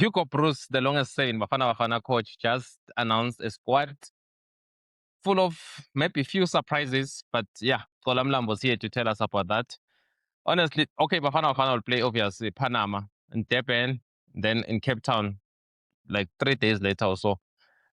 Hugo Bruce, the longest saying, Bafana Bafana coach, just announced a squad full of maybe few surprises. But yeah, Kolam Lam was here to tell us about that. Honestly, okay, Bafana Bafana will play obviously Panama and Durban, then in Cape Town, like 3 days later or so.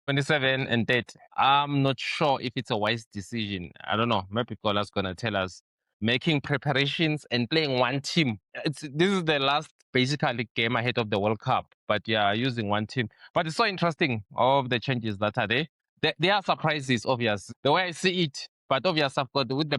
27 and 30. I'm not sure if it's a wise decision. I don't know. Maybe Kola's gonna tell us. Making preparations and playing one team. This is the last basically game ahead of the World Cup. But yeah, using one team. But it's so interesting, all of the changes that are there. There are surprises, obvious. The way I see it. But obvious I've got with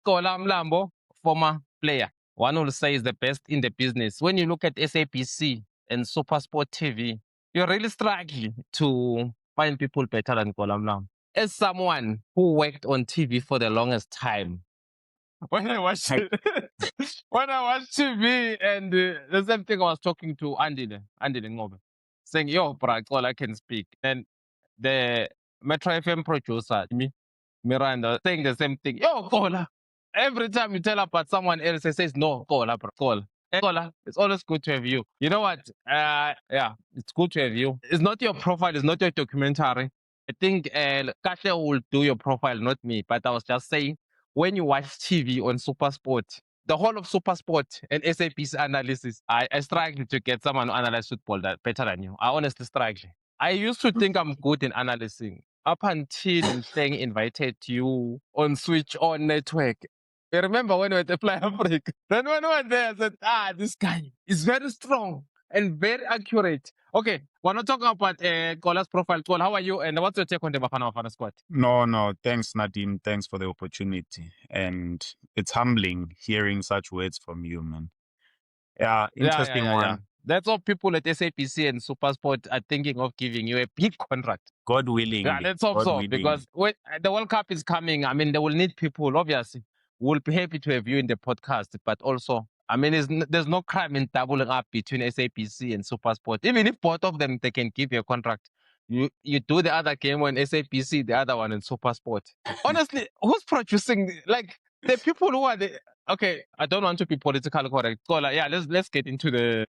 Kola Mlambo, former player. One will say is the best in the business. When you look at SABC and SuperSport TV, you're really struggling to find people better than Kolam Lam. As someone who worked on TV for the longest time, when I watched when I watched TV, and the same thing I was talking to Andile Ngobe, saying, "Yo, bro, all I can speak." And the Metro FM producer, Miranda, saying the same thing. Yo, Kola. Every time you tell about someone else, he says, "No, Kola, bro, Kola." Hey, Kola, it's always good to have you. You know what? Yeah, it's good to have you. It's not your profile, it's not your documentary. I think Kasha will do your profile, not me. But I was just saying, when you watch TV on Supersport, the whole of Supersport and SAP's analysis, I struggle to get someone to analyze football that better than you. I honestly struggle. I used to think I'm good in analyzing up until Thing invited you on Switch On Network. I remember when we were at Fly Africa. Then when we were there, I said, this guy is very strong and very accurate. Okay, we're not talking about Kola's profile. Kola, how are you? And what's your take on the Bafana Bafana squad? No. Thanks, Nadim. Thanks for the opportunity. And it's humbling hearing such words from you, man. Yeah, interesting one. Yeah. That's all people at SAPC and Supersport are thinking of giving you a big contract. God willing. Yeah, let's hope so. Because when the World Cup is coming, I mean, they will need people, obviously. We'll be happy to have you in the podcast. But also, I mean, there's no crime in doubling up between SAPC and Supersport. Even if both of them, they can give you a contract. You do the other game on SAPC, the other one in Supersport. Honestly, who's producing? Like, the people who are the... Okay, I don't want to be politically correct. Yeah, let's get into the...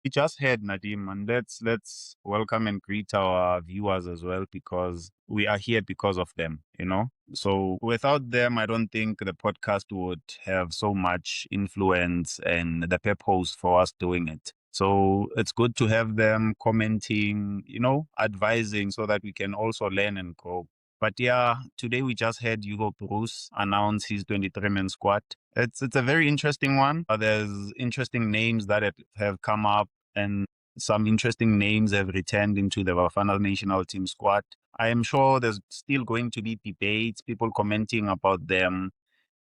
We just heard Nadim, and let's welcome and greet our viewers as well, because we are here because of them, you know. So without them, I don't think the podcast would have so much influence and the purpose for us doing it. So it's good to have them commenting, you know, advising, so that we can also learn and grow. But yeah, today we just had Hugo Bruce announce his 23-man squad. It's a very interesting one. There's interesting names that have come up, and some interesting names have returned into the Bafana national team squad. I am sure there's still going to be debates, people commenting about them,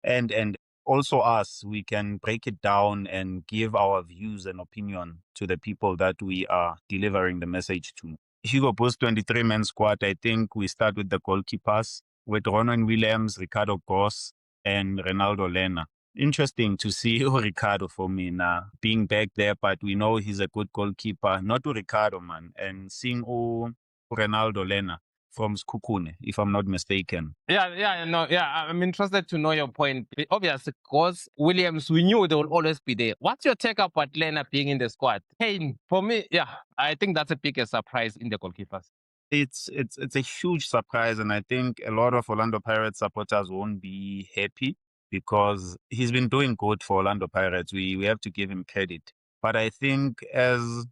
and also us. We can break it down and give our views and opinion to the people that we are delivering the message to. Hugo Bruce 23-man squad, I think we start with the goalkeepers, with Ronwen Williams, Ricardo Goss, and Ronaldo Lena. Interesting to see Ricardo for me now being back there, but we know he's a good goalkeeper. Not Ricardo, man. And seeing Ronaldo Lena from Skukune, if I'm not mistaken. I'm interested to know your point. Obviously, because Williams, we knew they will always be there. What's your take about Lena being in the squad? Hey, for me, I think that's a bigger surprise in the goalkeepers. It's a huge surprise, and I think a lot of Orlando Pirates supporters won't be happy, because he's been doing good for Orlando Pirates. We have to give him credit. But I think, as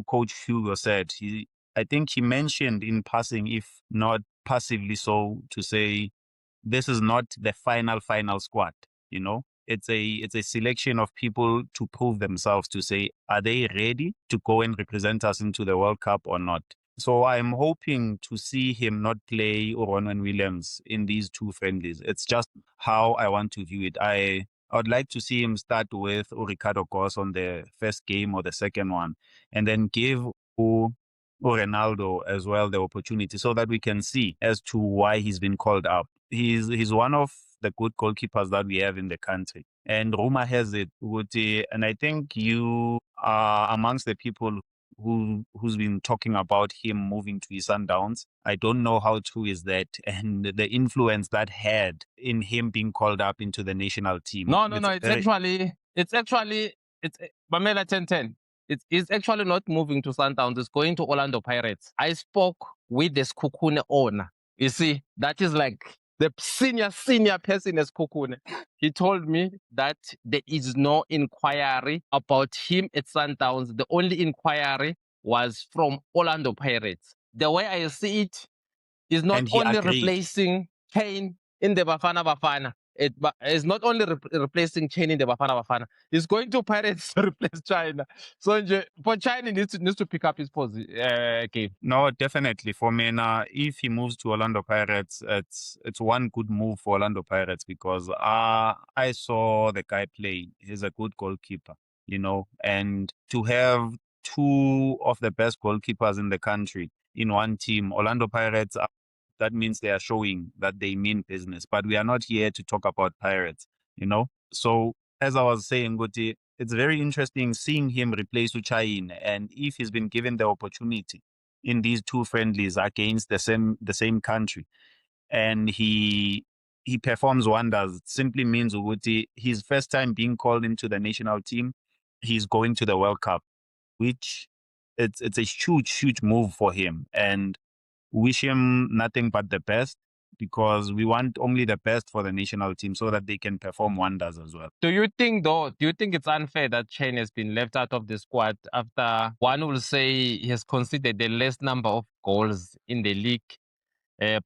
Coach Hugo said, I think he mentioned in passing, if not passively so, to say this is not the final squad, you know? It's a selection of people to prove themselves, to say, are they ready to go and represent us into the World Cup or not? So I'm hoping to see him not play Ronwen Williams in these two friendlies. It's just how I want to view it. I would like to see him start with Ricardo Goss on the first game or the second one, and then give Ronaldo as well the opportunity, so that we can see as to why he's been called up. He's one of the good goalkeepers that we have in the country. And rumor has it, Uti, and I think you are amongst the people who's been talking about him moving to his Sundowns. I don't know how true is that, and the influence that had in him being called up into the national team. No. It's actually Pamela 1010. It's actually not moving to Sundowns. It's going to Orlando Pirates. I spoke with the Sekhukhune owner. You see, that is like the senior person as Sekhukhune. He told me that there is no inquiry about him at Sundowns. The only inquiry was from Orlando Pirates. The way I see it is not And he only agreed. replacing Kane in the Bafana Bafana. It's not only replacing Kane in the Bafana Bafana. It's going to Pirates to replace China. So for China needs to pick up his game. No, definitely. For Mena, if he moves to Orlando Pirates, it's one good move for Orlando Pirates because I saw the guy play. He's a good goalkeeper, and to have two of the best goalkeepers in the country in one team, Orlando Pirates, that means they are showing that they mean business. But we are not here to talk about Pirates. So as I was saying, Guti, it's very interesting seeing him replace Uchain, and if he's been given the opportunity in these two friendlies against the same country, and he performs wonders. It simply means Uguti, his first time being called into the national team, he's going to the World Cup, which it's a huge move for him, and wish him nothing but the best because we want only the best for the national team so that they can perform wonders as well. Do you think it's unfair that Chen has been left out of the squad after one will say he has conceded the less number of goals in the league?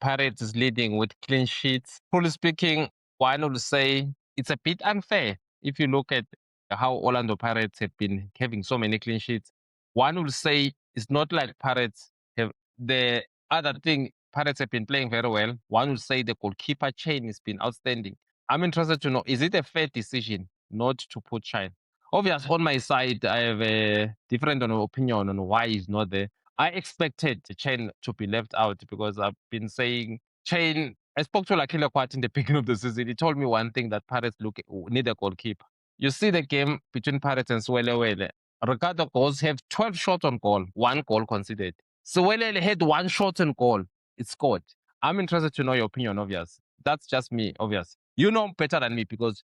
Pirates is leading with clean sheets. Truly speaking, one will say it's a bit unfair if you look at how Orlando Pirates have been having so many clean sheets. One will say it's not like Pirates have the other thing. Pirates have been playing very well. One will say the goalkeeper chain has been outstanding. I'm interested to know, is it a fair decision not to put Shine? Obviously, on my side, I have a different opinion on why he's not there. I expected Chain to be left out because I've been saying Chain. I spoke to Lakila Kwat in the beginning of the season. He told me one thing that Pirates need a goalkeeper. You see the game between Pirates and Swelewele. Ricardo Goals have 12 shots on goal, 1 goal conceded. Swelewele had 1 shot on goal. It scored. I'm interested to know your opinion, obvious. That's just me, obvious. You know better than me because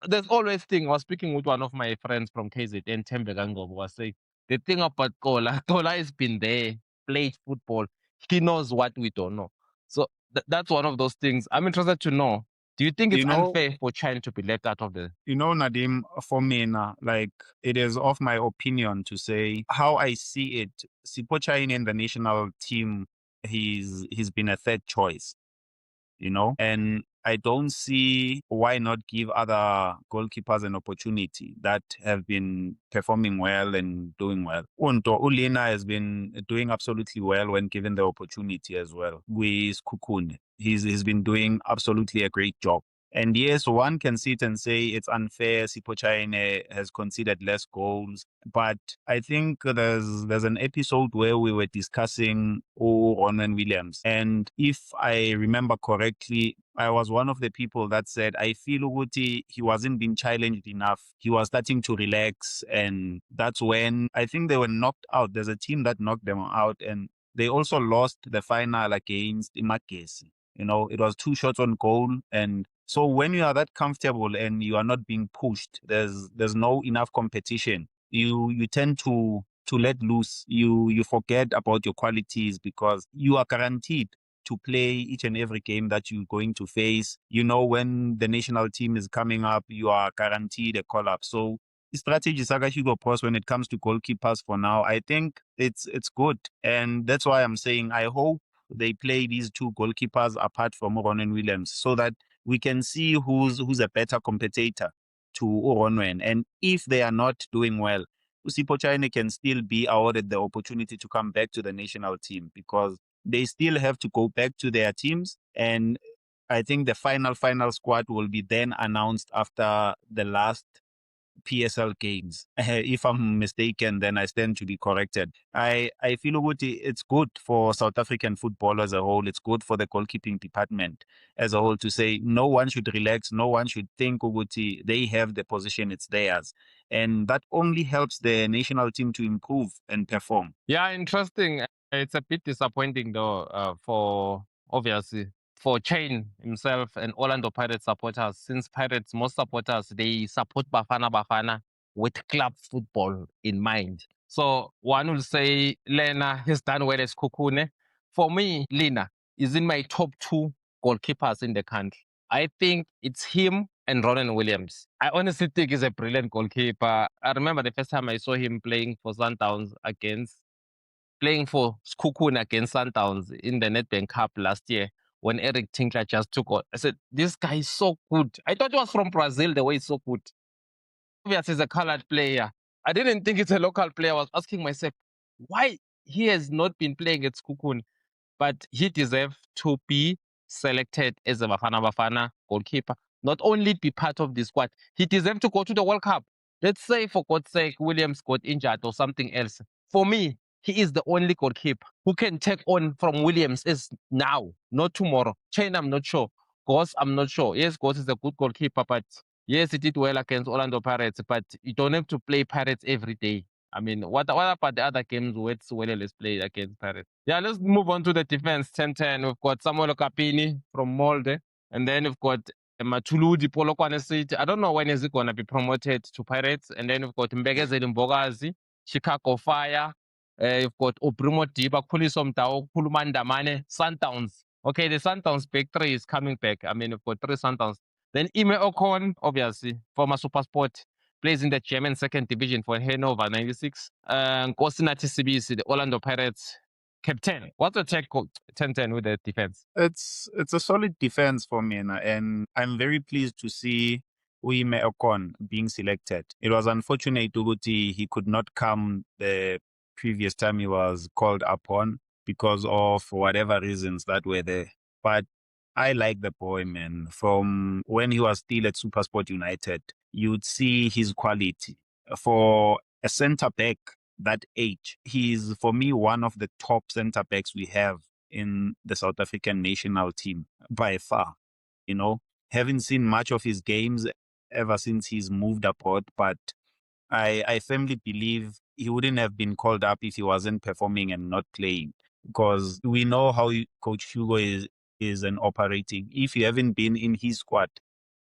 there's always thing. I was speaking with one of my friends from KZN, Tembe Gangobo, was saying the thing about Kola, Kola has been there, played football. He knows what we don't know. So that's one of those things. I'm interested to know. Do you think it's unfair for China to be left out of the? Nadim, for me, it is of my opinion to say how I see it. Sipho Chine in the national team, he's been a third choice, and I don't see why not give other goalkeepers an opportunity that have been performing well and doing well. Unto Ulina has been doing absolutely well when given the opportunity as well. With Sekhukhune, he's been doing absolutely a great job. And yes, one can sit and say it's unfair. Sipho Chine has conceded less goals, but I think there's an episode where we were discussing Ronwen Williams, and if I remember correctly, I was one of the people that said I feel Uguti he wasn't being challenged enough. He was starting to relax, and that's when I think they were knocked out. There's a team that knocked them out, and they also lost the final against Imagesi. It was 2 shots on goal, and so when you are that comfortable and you are not being pushed, there's no enough competition. You tend to let loose. You forget about your qualities because you are guaranteed to play each and every game that you're going to face. When the national team is coming up, you are guaranteed a call up. So the strategy Saka Hugo Boss when it comes to goalkeepers for now, I think it's good. And that's why I'm saying I hope they play these 2 goalkeepers apart from Ronwen Williams so that we can see who's a better competitor to Ronwen. And if they are not doing well, Sipho Chine can still be awarded the opportunity to come back to the national team because they still have to go back to their teams. And I think the final squad will be then announced after the last PSL games. If I'm mistaken, then I stand to be corrected. I feel it's good for South African football as a whole. It's good for the goalkeeping department as a whole to say no one should relax, no one should think Uguti they have the position, it's theirs. And that only helps the national team to improve and perform. Yeah, interesting. It's a bit disappointing though, for obviously for Chain himself and Orlando Pirates supporters, since Pirates, most supporters, they support Bafana Bafana with club football in mind. So one will say Lena has done well as Kukune. For me, Lena is in my top two goalkeepers in the country. I think it's him and Ronan Williams. I honestly think he's a brilliant goalkeeper. I remember the first time I saw him playing for Sundowns playing for Skukun against Sundowns in the Nedbank Cup last year when Eric Tinkler just took on. I said, this guy is so good. I thought he was from Brazil, the way he's so good. Obviously, he's a colored player. I didn't think it's a local player. I was asking myself, why he has not been playing at Skukun, but he deserves to be selected as a Bafana Bafana goalkeeper. Not only be part of the squad, he deserves to go to the World Cup. Let's say, for God's sake, Williams got injured or something else. For me, he is the only goalkeeper who can take on from Williams is now, not tomorrow. Chain, I'm not sure. Goss, I'm not sure. Yes, Goss is a good goalkeeper, but yes, he did well against Orlando Pirates, but you don't have to play Pirates every day. I mean, what about the other games where let's play against Pirates? Yeah, let's move on to the defense. 10-10. We've got Samuel Okapini from Molde, and then we've got Matuludi Polokwane City. I don't know when is it going to be promoted to Pirates. And then we've got Mbegezeli Mbogazi, Chicago Fire. You've got Obrimo Diba, Kuliso Mtao, Kulumanda Mane, Sundowns. Okay, the Sundowns big three is coming back. I mean, we've got three Sundowns. Then Ime Ocon, obviously, former Supersport, plays in the German second division for Hannover 96. Nkosinathi Sibisi, the Orlando Pirates captain. What's the take 10-10 with the defense? It's a solid defense for me, and I'm very pleased to see Uime Ocon being selected. It was unfortunate Uguti he could not come the previous time he was called upon because of whatever reasons that were there. But I like the boy, man. From when he was still at Supersport United, you'd see his quality. For a centre back that age, he's, for me, one of the top centre backs we have in the South African national team by far. You know, haven't seen much of his games ever since he's moved abroad, but I firmly believe he wouldn't have been called up if he wasn't performing and not playing, because we know how Coach Hugo is an operating. If you haven't been in his squad,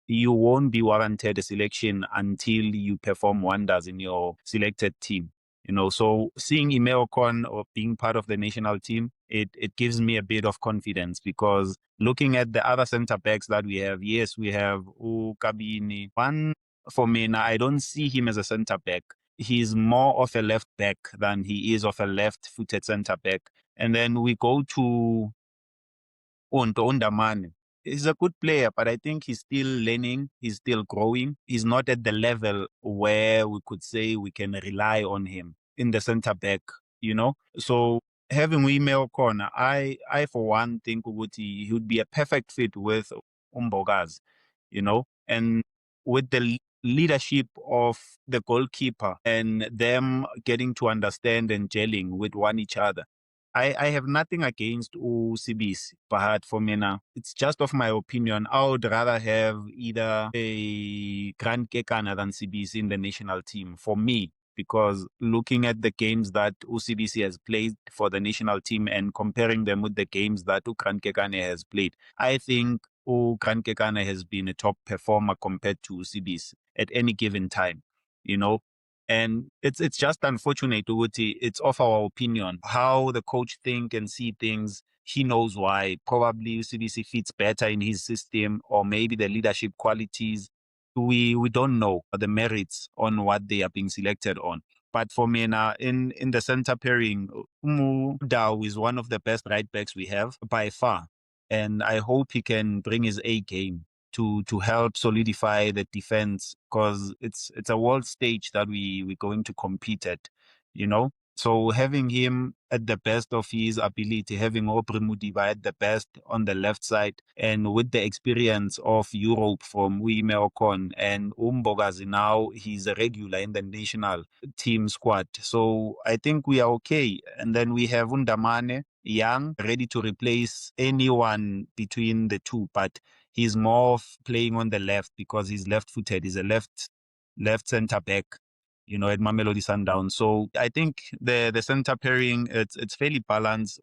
you won't be warranted a selection until you perform wonders in your selected team. You know, so seeing Ime Ocon or being part of the national team, it gives me a bit of confidence, because looking at the other centre backs that we have, yes, we have Ukabini. One, for me now, I don't see him as a centre back. He's more of a left back than he is of a left-footed centre back. And then we go to Undamane. He's a good player, but I think he's still learning. He's still growing. He's not at the level where we could say we can rely on him in the centre back, you know? So having Wime Ocon, I for one think he would be a perfect fit with Umbogaz, you know? And with the leadership of the goalkeeper and them getting to understand and gelling with one each other, I have nothing against Sibisi, but for me now, it's just of my opinion. I would rather have either a Grant Kekana than Sibisi in the national team for me, because looking at the games that UCBC has played for the national team and comparing them with the games that Grant Kekane has played, I think Grant Kekane has been a top performer compared to UCBC at any given time, you know. And it's just unfortunate, Uguti. It's of our opinion. How the coach think and see things, he knows why. Probably UCBC fits better in his system, or maybe the leadership qualities. We don't know the merits on what they are being selected on. But for me now, in the center pairing, Umu Dao is one of the best right backs we have by far. And I hope he can bring his A game to help solidify the defense, because it's a world stage that we're going to compete at, you know. So having him at the best of his ability, having Aubrey Mudiba at the best on the left side, and with the experience of Europe from Uime Ocon and Umbogazi, now he's a regular in the national team squad. So I think we are okay. And then we have Undamane, young, ready to replace anyone between the two, but he's more of playing on the left because he's left-footed. He's a left center back, you know, at Mamelodi Sundowns. So I think the center pairing, it's fairly balanced.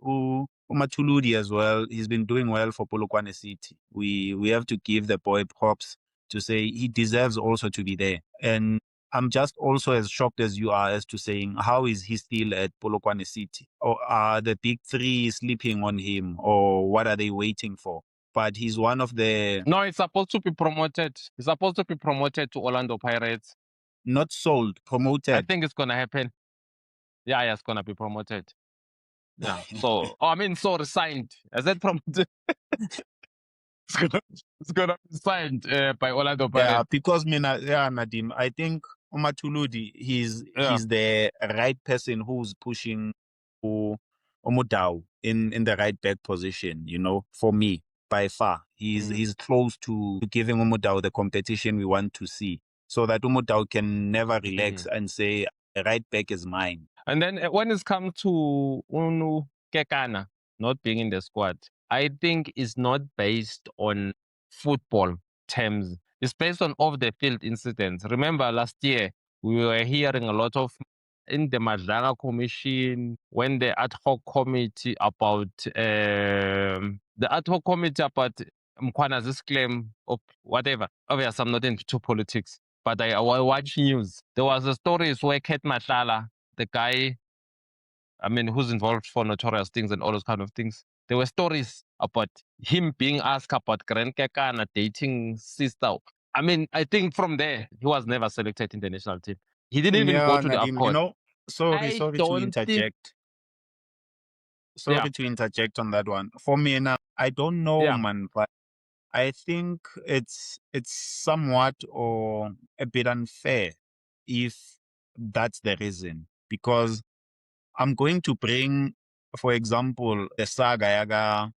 Matuludi as well, he's been doing well for Polokwane City. We have to give the boy props to say he deserves also to be there. And I'm just also as shocked as you are as to saying, how is he still at Polokwane City? Or are the big three sleeping on him? Or what are they waiting for? But he's one of the No, it's supposed to be promoted. It's supposed to be promoted to Orlando Pirates. not sold, I promoted. think it's gonna happen. Yeah, it's gonna be promoted. Yeah. So, so resigned. I said promoted. it's gonna be signed by Orlando Yeah, Pirates. because Nadim, I think Umatuludi, he's Yeah. the right person who's pushing Omodau in the right back position, for me, by far. He's close to giving Omodau the competition we want to see. So that Omodau can never relax and say, the right back is mine. And then when it's come to Unu Kekana not being in the squad, I think it's not based on football terms. It's based on off-the-field incidents. Remember last year, we were hearing a lot of in the Madlanga Commission, when the ad hoc committee about Mkwana's claim of whatever. Obviously, I'm not into politics, but I watch news. There was a story where Ket Matlala, the guy, who's involved for notorious things and all those kind of things. There were stories about him being asked about Grand Kekana dating sister. I think from there, he was never selected in the national team. He didn't even go to the Nadim, AFCON. sorry I to don't think. interject. Sorry to interject on that one. For me now, I don't know, Yeah. man, but I think it's somewhat or a bit unfair if that's the reason. Because I'm going to bring, for example, the saga yaga.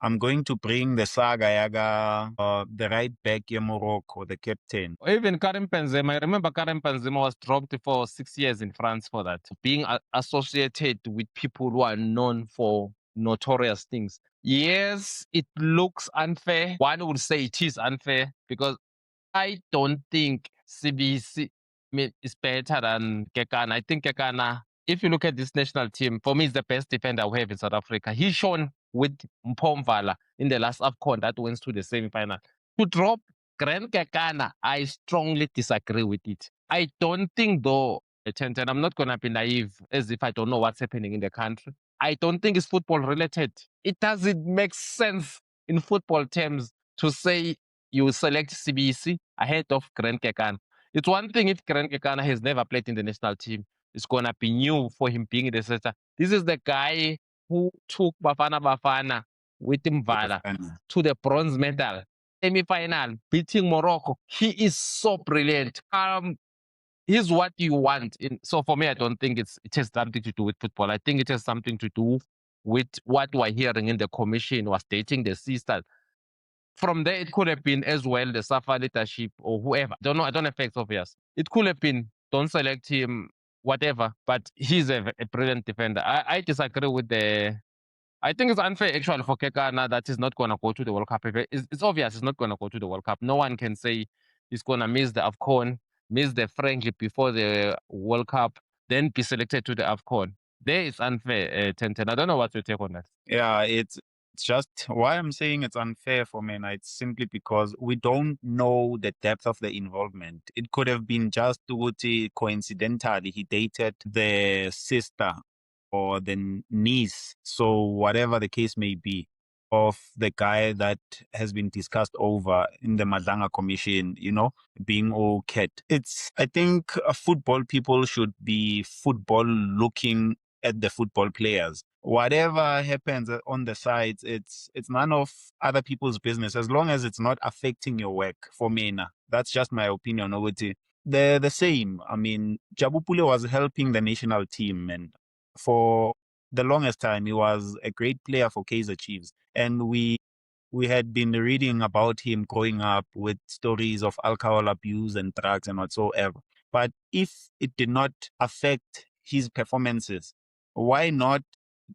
I'm going to bring the saga yaga, the right back Morocco, the captain. Even Karim Benzema, I remember Karim Benzema was dropped for 6 years in France for that, being associated with people who are known for notorious things. Yes, it looks unfair. One would say it is unfair because I don't think CBC is better than Kekana. I think Kekana, if you look at this national team, for me, is the best defender we have in South Africa. He's shown with Mpomvala in the last AFCON that went to the semi-final. To drop Grand Kekana, I strongly disagree with it. I don't think, though, and I'm not going to be naive as if I don't know what's happening in the country. I don't think it's football related. It doesn't make sense in football terms to say you select CBC ahead of Grand Kekana. It's one thing if Grand Kekana has never played in the national team. It's going to be new for him being in the center. This is the guy who took Bafana Bafana with Mvala to the bronze medal semi-final, beating Morocco. He is so brilliant. He's what you want. So for me, I don't think it has something to do with football. I think it has something to do with what we're hearing in the commission was dating the sisters. From there, it could have been as well the SAFA leadership or whoever. Don't know. I don't know if it's obvious. It could have been, don't select him, whatever. But he's a brilliant defender. I disagree with I think it's unfair actually for Kekana that he's not going to go to the World Cup. It's obvious he's not going to go to the World Cup. No one can say he's going to miss the AFCON, miss the friendly before the World Cup, then be selected to the AFCON. There is unfair, Tenten. I don't know what your take on that. Yeah, it's just why I'm saying it's unfair for MENA. It's simply because we don't know the depth of the involvement. It could have been just coincidentally he dated the sister or the niece, so whatever the case may be, of the guy that has been discussed over in the Madlanga Commission, being all cat. I think football people should be football looking at the football players. Whatever happens on the sides, it's none of other people's business as long as it's not affecting your work. For me, that's just my opinion. They're the same. Jabupule was helping the national team, and for the longest time, he was a great player for Kaizer Chiefs, and we had been reading about him growing up with stories of alcohol abuse and drugs and whatsoever. But if it did not affect his performances, why not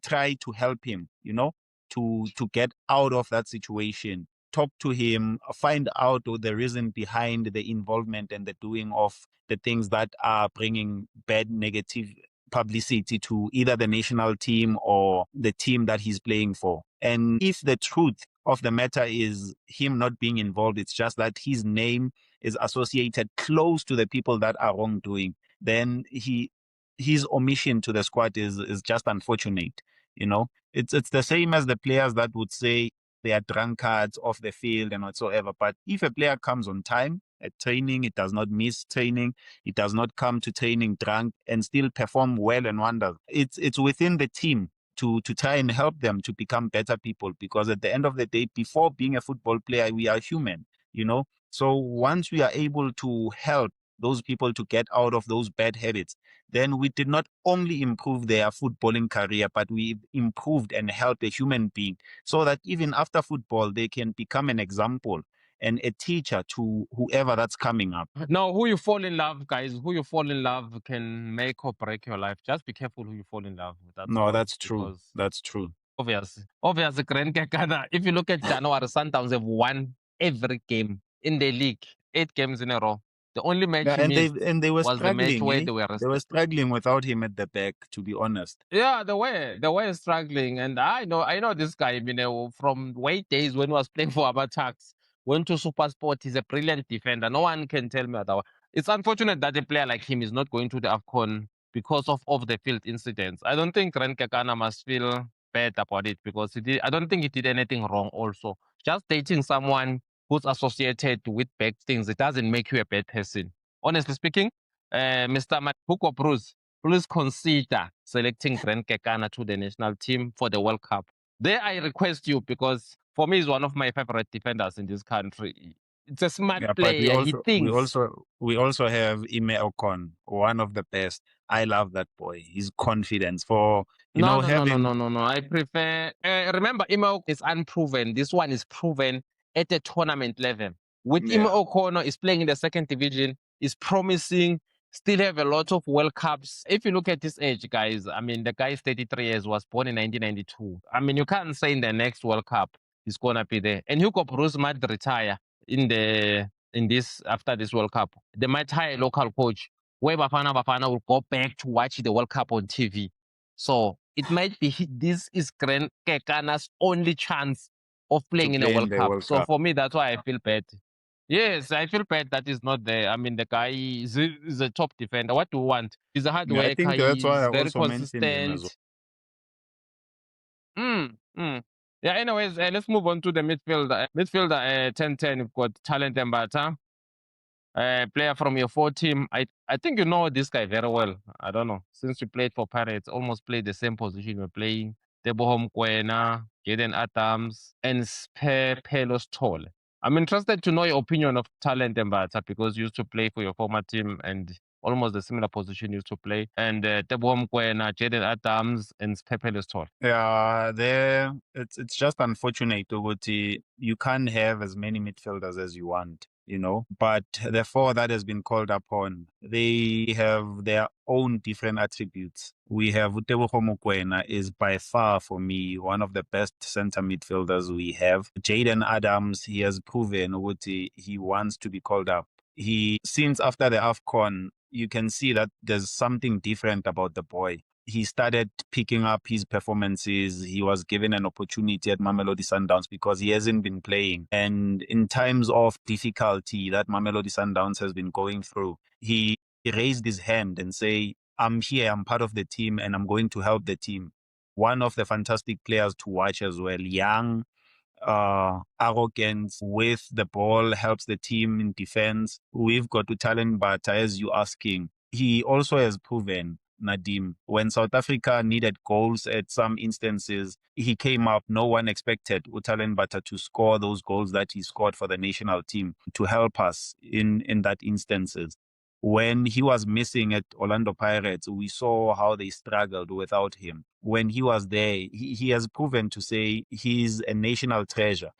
try to help him, to get out of that situation? Talk to him, find out the reason behind the involvement and the doing of the things that are bringing bad, negative publicity to either the national team or the team that he's playing for. And if the truth of the matter is him not being involved. It's just that his name is associated close to the people that are wrongdoing. Then his omission to the squad is just unfortunate. You know, it's the same as the players that would say they are drunkards off the field and whatsoever. But if a player comes on time at training, it does not miss training, it does not come to training drunk and still perform well and wonders. It's within the team to try and help them to become better people, because at the end of the day, before being a football player, we are human, you know. So once we are able to help those people to get out of those bad habits, then we did not only improve their footballing career, but we improved and helped a human being, so that even after football, they can become an example and a teacher to whoever that's coming up. Now, who you fall in love, guys, who you fall in love can make or break your life. Just be careful who you fall in love with. That's No, all, that's true. because That's true. obviously, Grand Kekana, if you look at January, Sundowns have won every game in the league, 8 games in a row. The only match Yeah, he missed and they were was the match struggling. where Eh? they were They were rested. struggling without him at the back, to be honest. Yeah, they were struggling, and I know this guy. You know, from way days when he was playing for Abatax, went to Supersport. He's a brilliant defender. No one can tell me otherwise. It's unfortunate that a player like him is not going to the AFCON because of off the field incidents. I don't think Ren Kekana must feel bad about it, because I don't think he did anything wrong. Also, just dating someone who's associated with bad things, it doesn't make you a bad person. Honestly speaking, Mr. Hugo Bruce, please consider selecting Grant Kekana to the national team for the World Cup. There, I request you, because for me, he's one of my favorite defenders in this country. It's a smart Yeah, but player. He thinks. we also have Ime Ocon, one of the best. I love that boy. His confidence for No. having I prefer. Remember, Imo is unproven. This one is proven at the tournament level. With Yeah. Imo O'Connor is playing in the second division, is promising, still have a lot of World Cups. If you look at this age, guys, I mean, the guy is 33 years, was born in 1992. I mean, you can't say in the next World Cup he's gonna be there. And Hugo Bruce might retire after this World Cup. They might hire a local coach where Bafana will go back to watch the World Cup on TV. So it might be this is Grant Kekana's only chance of playing in a play in World the Cup. World So Cup. for me, that's why I feel bad. Yes, I feel bad that he's not there. I mean, the guy is a top defender. What do you want? He's a hard Yeah, I worker. think that's why He's I very also mentioned him as consistent. Yeah, anyways, let's move on to the midfielder. Midfielder 10-10, you've got Talent Mbata. Player from your 4 team. I think you know this guy very well. I don't know. Since you played for Pirates, almost played the same position you're playing. Teboho Mokoena, Jaden Adams, and Pelos Toll. I'm interested to know your opinion of Talent Mbata, because you used to play for your former team and almost the similar position you used to play. And Teboho Mokoena, Jaden Adams, and Pelos Toll. Yeah, it's just unfortunate, Uguti. You can't have as many midfielders as you want, but the 4 that has been called upon, they have their own different attributes. We have Teboho Mokoena is by far, for me, one of the best center midfielders we have. Jaden Adams, he has proven, Uguti, he wants to be called up. Since after the AFCON, you can see that there's something different about the boy. He started picking up his performances. He was given an opportunity at Mamelodi Sundowns because he hasn't been playing. And in times of difficulty that Mamelodi Sundowns has been going through, he raised his hand and say, I'm here, I'm part of the team, and I'm going to help the team. One of the fantastic players to watch as well. Young, arrogant with the ball, helps the team in defense. We've got to Talent, but as you asking, he also has proven, Nadim, when South Africa needed goals at some instances, he came up. No one expected Utalen Bata to score those goals that he scored for the national team to help us in that instances. When he was missing at Orlando Pirates, we saw how they struggled without him. When he was there, he has proven to say he's a national treasure.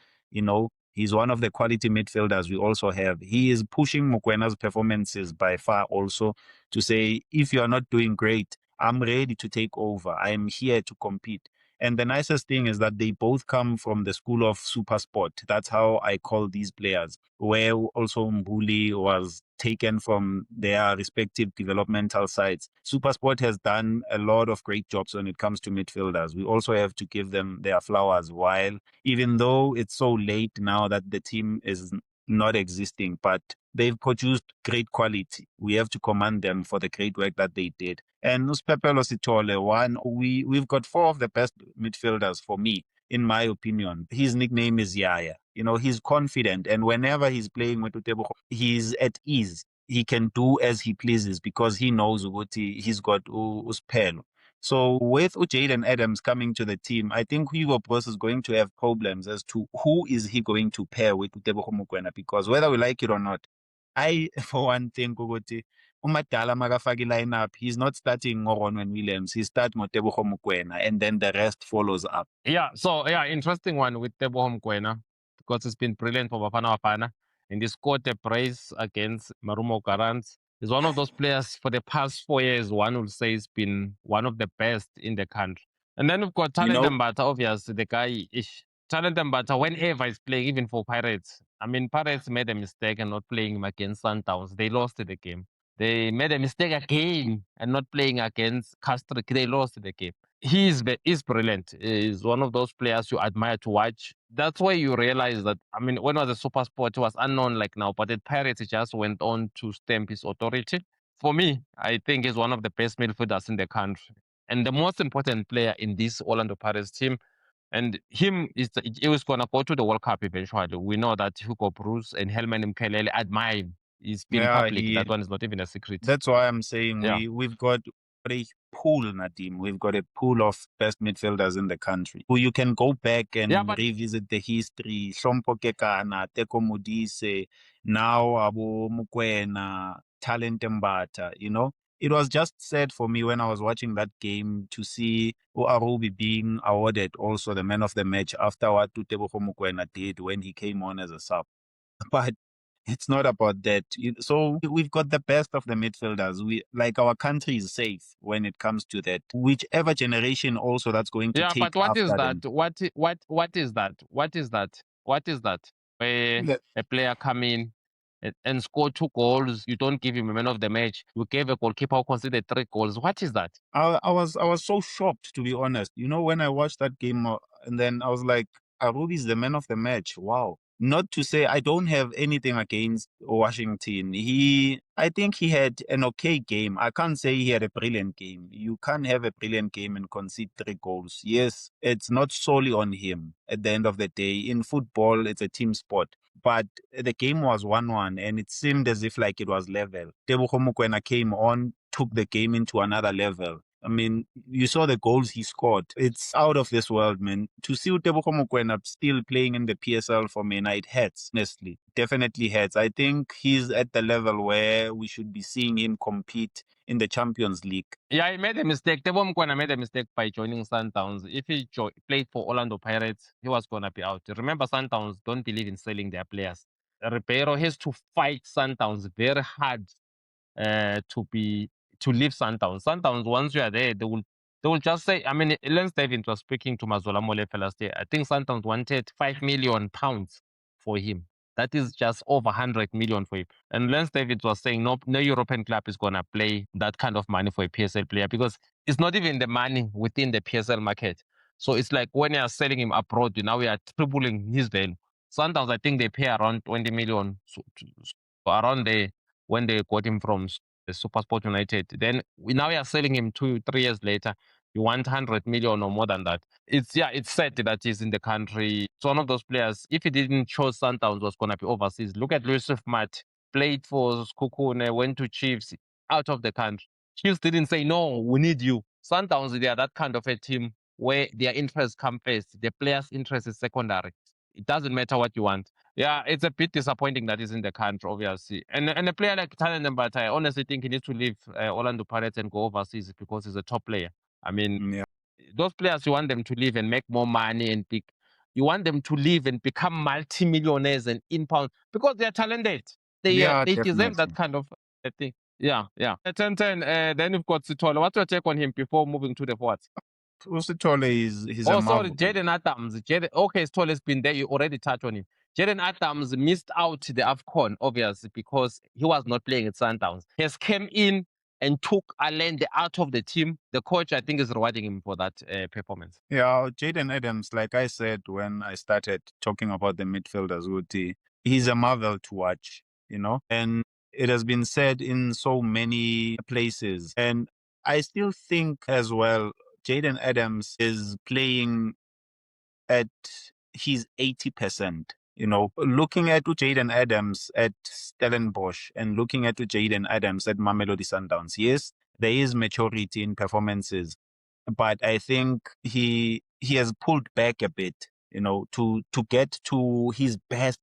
He's one of the quality midfielders we also have. He is pushing Mokwena's performances by far also to say, if you are not doing great, I'm ready to take over. I'm here to compete. And the nicest thing is that they both come from the school of super sport. That's how I call these players, where also Mbuli was taken from their respective developmental sides. Supersport has done a lot of great jobs when it comes to midfielders. We also have to give them their flowers, while even though it's so late now that the team is not existing, but they've produced great quality. We have to commend them for the great work that they did. And Uspepelo Sitole, we've got four of the best midfielders for me, in my opinion. His nickname is Yaya. You know, he's confident, and whenever he's playing with Utebogo, he's at ease. He can do as he pleases because he knows Uguti, he's got Uspelo. So with Jaden Adams coming to the team, I think Hugo Broos is going to have problems as to who is he going to pair with Utebogo Mokoena, because whether we like it or not, I, for one, think ukuthi uMadala makafaka lineup, he's not starting Ngoronwen Williams, he starts Motebogo Mokoena, and then the rest follows up. Yeah, so yeah, interesting one with Teboho Mokoena, because it's been brilliant for Bafana Bafana. And he scored a brace against Marumo Garant. He's one of those players for the past 4 years, one would say he's been one of the best in the country. And then we've got Talent Mbata, obviously, the guy is Talent Mbata, whenever he's playing, even for Pirates. I mean, Pirates made a mistake and not playing him against Sundowns. They lost the game. They made a mistake again and not playing against Castro. They lost the game. He's brilliant. He's one of those players you admire to watch. That's why you realize that, I mean, when he was a super sport, he was unknown like now, but at Pirates, he just went on to stamp his authority. For me, I think he's one of the best midfielders in the country and the most important player in this Orlando Pirates team. And he was going to go to the World Cup eventually. We know that Hugo Broos and Helman Mkelele admire him. He's been public. That one is not even a secret. That's why I'm saying we've got a pool, Nadim. We've got a pool of best midfielders in the country who you can go back and revisit the history. Shompo Kekana, Teko Modise, now Abu Mokoena, Talent Mbata, you know. It was just sad for me when I was watching that game to see Arubi being awarded also the man of the match after what Tebogo Mokoena did when he came on as a sub. But it's not about that. So we've got the best of the midfielders. Our country is safe when it comes to that. Whichever generation also that's going to take. Yeah, but what is that? Them. What is that? What is that? What is that? Where a player come in and score 2 goals, you don't give him a man of the match. You gave a goalkeeper who conceded 3 goals. What is that? I was so shocked, to be honest. You know, when I watched that game, and then I was like, Arubi is the man of the match. Wow. Not to say I don't have anything against Washington. I think he had an okay game. I can't say he had a brilliant game. You can't have a brilliant game and concede 3 goals. Yes, it's not solely on him at the end of the day. In football, it's a team sport. But the game was 1-1 and it seemed as if like it was level. Tebogo Mokoena came on, took the game into another level. I mean, you saw the goals he scored. It's out of this world, man. To see Tebogo Mokoena still playing in the PSL for me, it hurts, honestly. Definitely hurts. I think he's at the level where we should be seeing him compete in the Champions League. Yeah, he made a mistake. Tebogo Mokoena made a mistake by joining Sundowns. If he played for Orlando Pirates, he was going to be out. Remember, Sundowns don't believe in selling their players. Ribeiro has to fight Sundowns very hard to leave Sundowns. Sundowns, once you are there, they will just say, I mean, Lance David was speaking to Mazola Molefe last year. I think Sundowns wanted £5 million for him. That is just over 100 million for him. And Lance David was saying no European club is going to play that kind of money for a PSL player because it's not even the money within the PSL market. So it's like when you are selling him abroad, now we are tripling his value. Sundowns, I think they pay around 20 million, so around there when they got him from SuperSport United. Then now we are selling him 2-3 years later. You want 100 million or more than that. It's sad that he's in the country. It's one of those players. If he didn't choose Sundowns, was going to be overseas. Look at Yusuf Mat. Played for Skukune, went to Chiefs, out of the country. Chiefs didn't say, no, we need you. Sundowns, they are that kind of a team where their interests come first. The player's interest is secondary. It doesn't matter what you want. Yeah, it's a bit disappointing that he's in the country, obviously. And a player like Talent Mbata, I honestly think he needs to leave Orlando Pirates and go overseas because he's a top player. I mean, those players, you want them to leave and make more money and you want them to leave and become multi-millionaires and in pound because they're talented. They deserve that kind of thing. Yeah. 10-10. Then you've got Sithole. What's your take on him before moving to the forwards? Usitole he's a Oh, sorry, marvel. Jaden Adams. Okay, Stole's been there. You already touched on him. Jaden Adams missed out the AFCON, obviously, because he was not playing at Sundowns. He has came in and took Allende out of the team. The coach, I think, is rewarding him for that performance. Yeah, Jaden Adams, like I said when I started talking about the midfielders, Uti, he's a marvel to watch, you know, and it has been said in so many places. And I still think as well, Jaden Adams is playing at his 80%. You know, looking at Jaden Adams at Stellenbosch and looking at Jaden Adams at Mamelodi Sundowns, yes, there is maturity in performances, but I think he has pulled back a bit, you know, to get to his best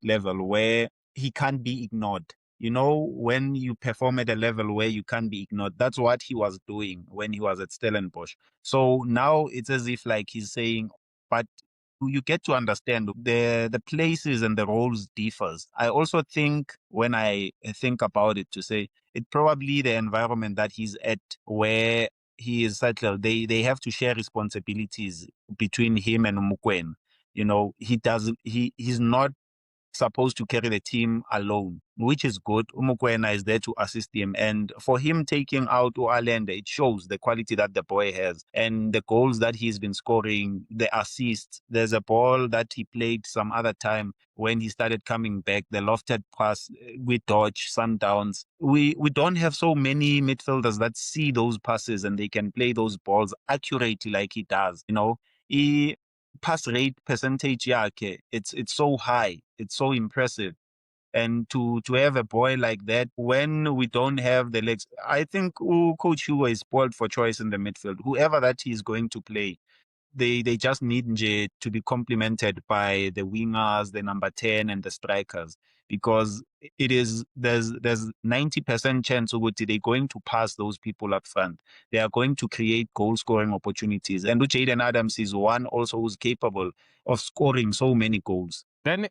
level where he can't be ignored. You know, when you perform at a level where you can't be ignored, that's what he was doing when he was at Stellenbosch. So now it's as if like he's saying, but you get to understand the places and the roles differs. I also think when I think about it to say it probably the environment that he's at where he is settled, they have to share responsibilities between him and Mukwen. You know, he's not supposed to carry the team alone, which is good. Umukwena is there to assist him. And for him taking out Allende, it shows the quality that the boy has and the goals that he's been scoring, the assists. There's a ball that he played some other time when he started coming back, the lofted pass with Dodge, Sundowns. We don't have so many midfielders that see those passes and they can play those balls accurately like he does. You know, he pass rate percentage yakhe, it's so high, it's so impressive. And to have a boy like that when we don't have the legs, I think Coach Hugo is spoiled for choice in the midfield. Whoever that he is going to play, they just need Nje to be complemented by the wingers, the number 10 and the strikers, because there's 90% chance they're going to pass those people up front. They are going to create goal scoring opportunities. And Jaden Adams is one also who's capable of scoring so many goals. Then,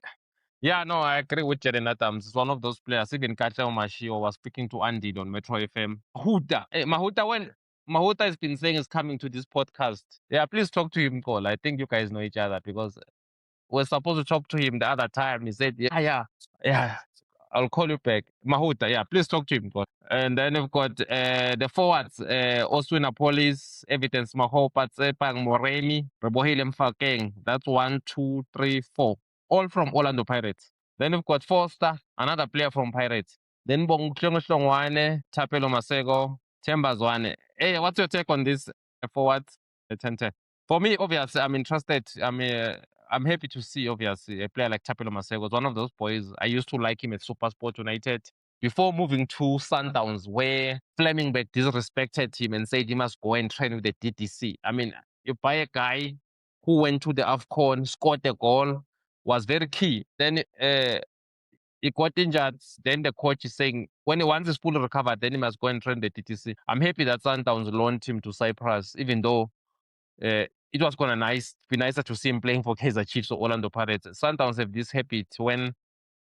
yeah, no, I agree with Jaden Adams. It's one of those players. Even Kacha Mashio was speaking to Andy on Metro FM. Mahuta has been saying is coming to this podcast. Yeah, please talk to him, Cole. I think you guys know each other because we're supposed to talk to him the other time. He said, yeah, I'll call you back. Mahuta, yeah, please talk to him, Cole. And then we've got the forwards, Oswina Police, Evidence Mahopa, Tsepang Moremi, Rebohile Mfakeng. That's 1, 2, 3, 4. All from Orlando Pirates. Then we've got Forster, another player from Pirates. Then Bongklong Shlongwane, Tapelo Masego, Tembazwane. Hey, what's your take on this forwards? Tente? For me, obviously, I'm interested. I'm happy to see, obviously, a player like Tapelo Masego was one of those boys. I used to like him at SuperSport United before moving to Sundowns, where Flemingbeck disrespected him and said he must go and train with the DDC. I mean, you buy a guy who went to the AFCON, scored a goal, was very key. Then he got injured. Then the coach is saying when he wants his fully recovered, then he must go and train the DTC. I'm happy that Sundowns loaned him to Cyprus, even though it was gonna be nicer to see him playing for Kaizer Chiefs or Orlando Pirates. Sundowns have this habit when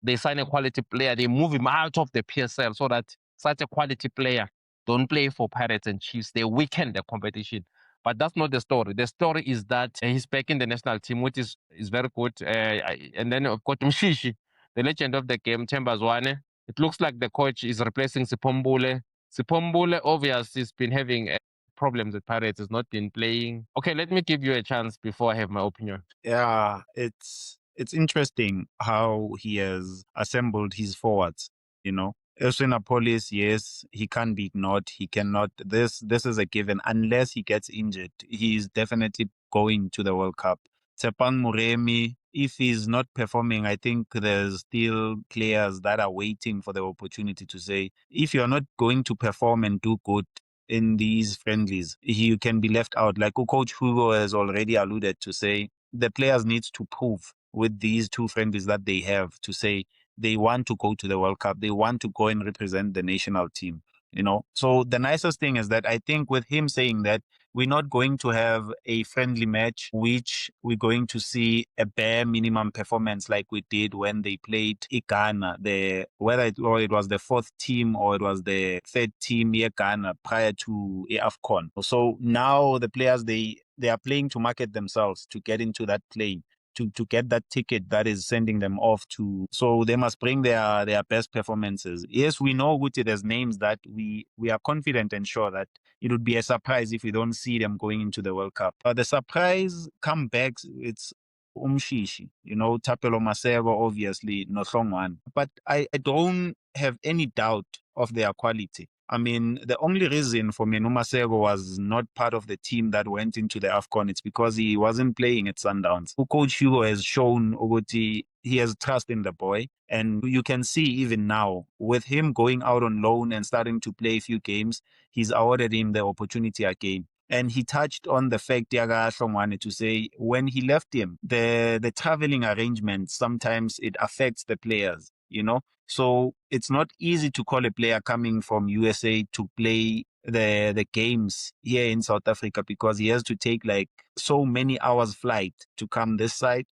they sign a quality player, they move him out of the PSL so that such a quality player don't play for Pirates and Chiefs. They weaken the competition. But that's not the story. The story is that he's back in the national team, which is very good. And then of course Mshishi, the legend of the game, Tembazwane. It looks like the coach is replacing Sipombule. Sipombule obviously has been having problems at Pirates, has not been playing. Okay, let me give you a chance before I have my opinion. Yeah, it's interesting how he has assembled his forwards, you know. Police, yes, he can't be ignored. He cannot. This is a given. Unless he gets injured, he's definitely going to the World Cup. Tsepang Moremi, if he's not performing, I think there's still players that are waiting for the opportunity to say, if you're not going to perform and do good in these friendlies, you can be left out. Like Coach Hugo has already alluded to say, the players need to prove with these two friendlies that they have to say they want to go to the World Cup. They want to go and represent the national team. So the nicest thing is that I think with him saying that we're not going to have a friendly match, which we're going to see a bare minimum performance like we did when they played Ghana, whether it was the fourth team or it was the third team here Ghana prior to AFCON. So now the players, they are playing to market themselves to get into that plane. To get that ticket that is sending them off to, so they must bring their best performances. Yes, we know Guti, there's names that we are confident and sure that it would be a surprise if we don't see them going into the World Cup. The surprise comebacks, it's Umshishi, Tapelo Masego, obviously, Nohlongwane. But I don't have any doubt of their quality. I mean, the only reason for me Masego was not part of the team that went into the AFCON, it's because he wasn't playing at Sundowns. Coach Hugo has shown Uguti he has trust in the boy. And you can see even now, with him going out on loan and starting to play a few games, he's awarded him the opportunity again. And he touched on the fact, Yaga Shongwane, to say when he left him, the traveling arrangements, sometimes it affects the players. So it's not easy to call a player coming from USA to play the games here in South Africa because he has to take like so many hours flight to come this side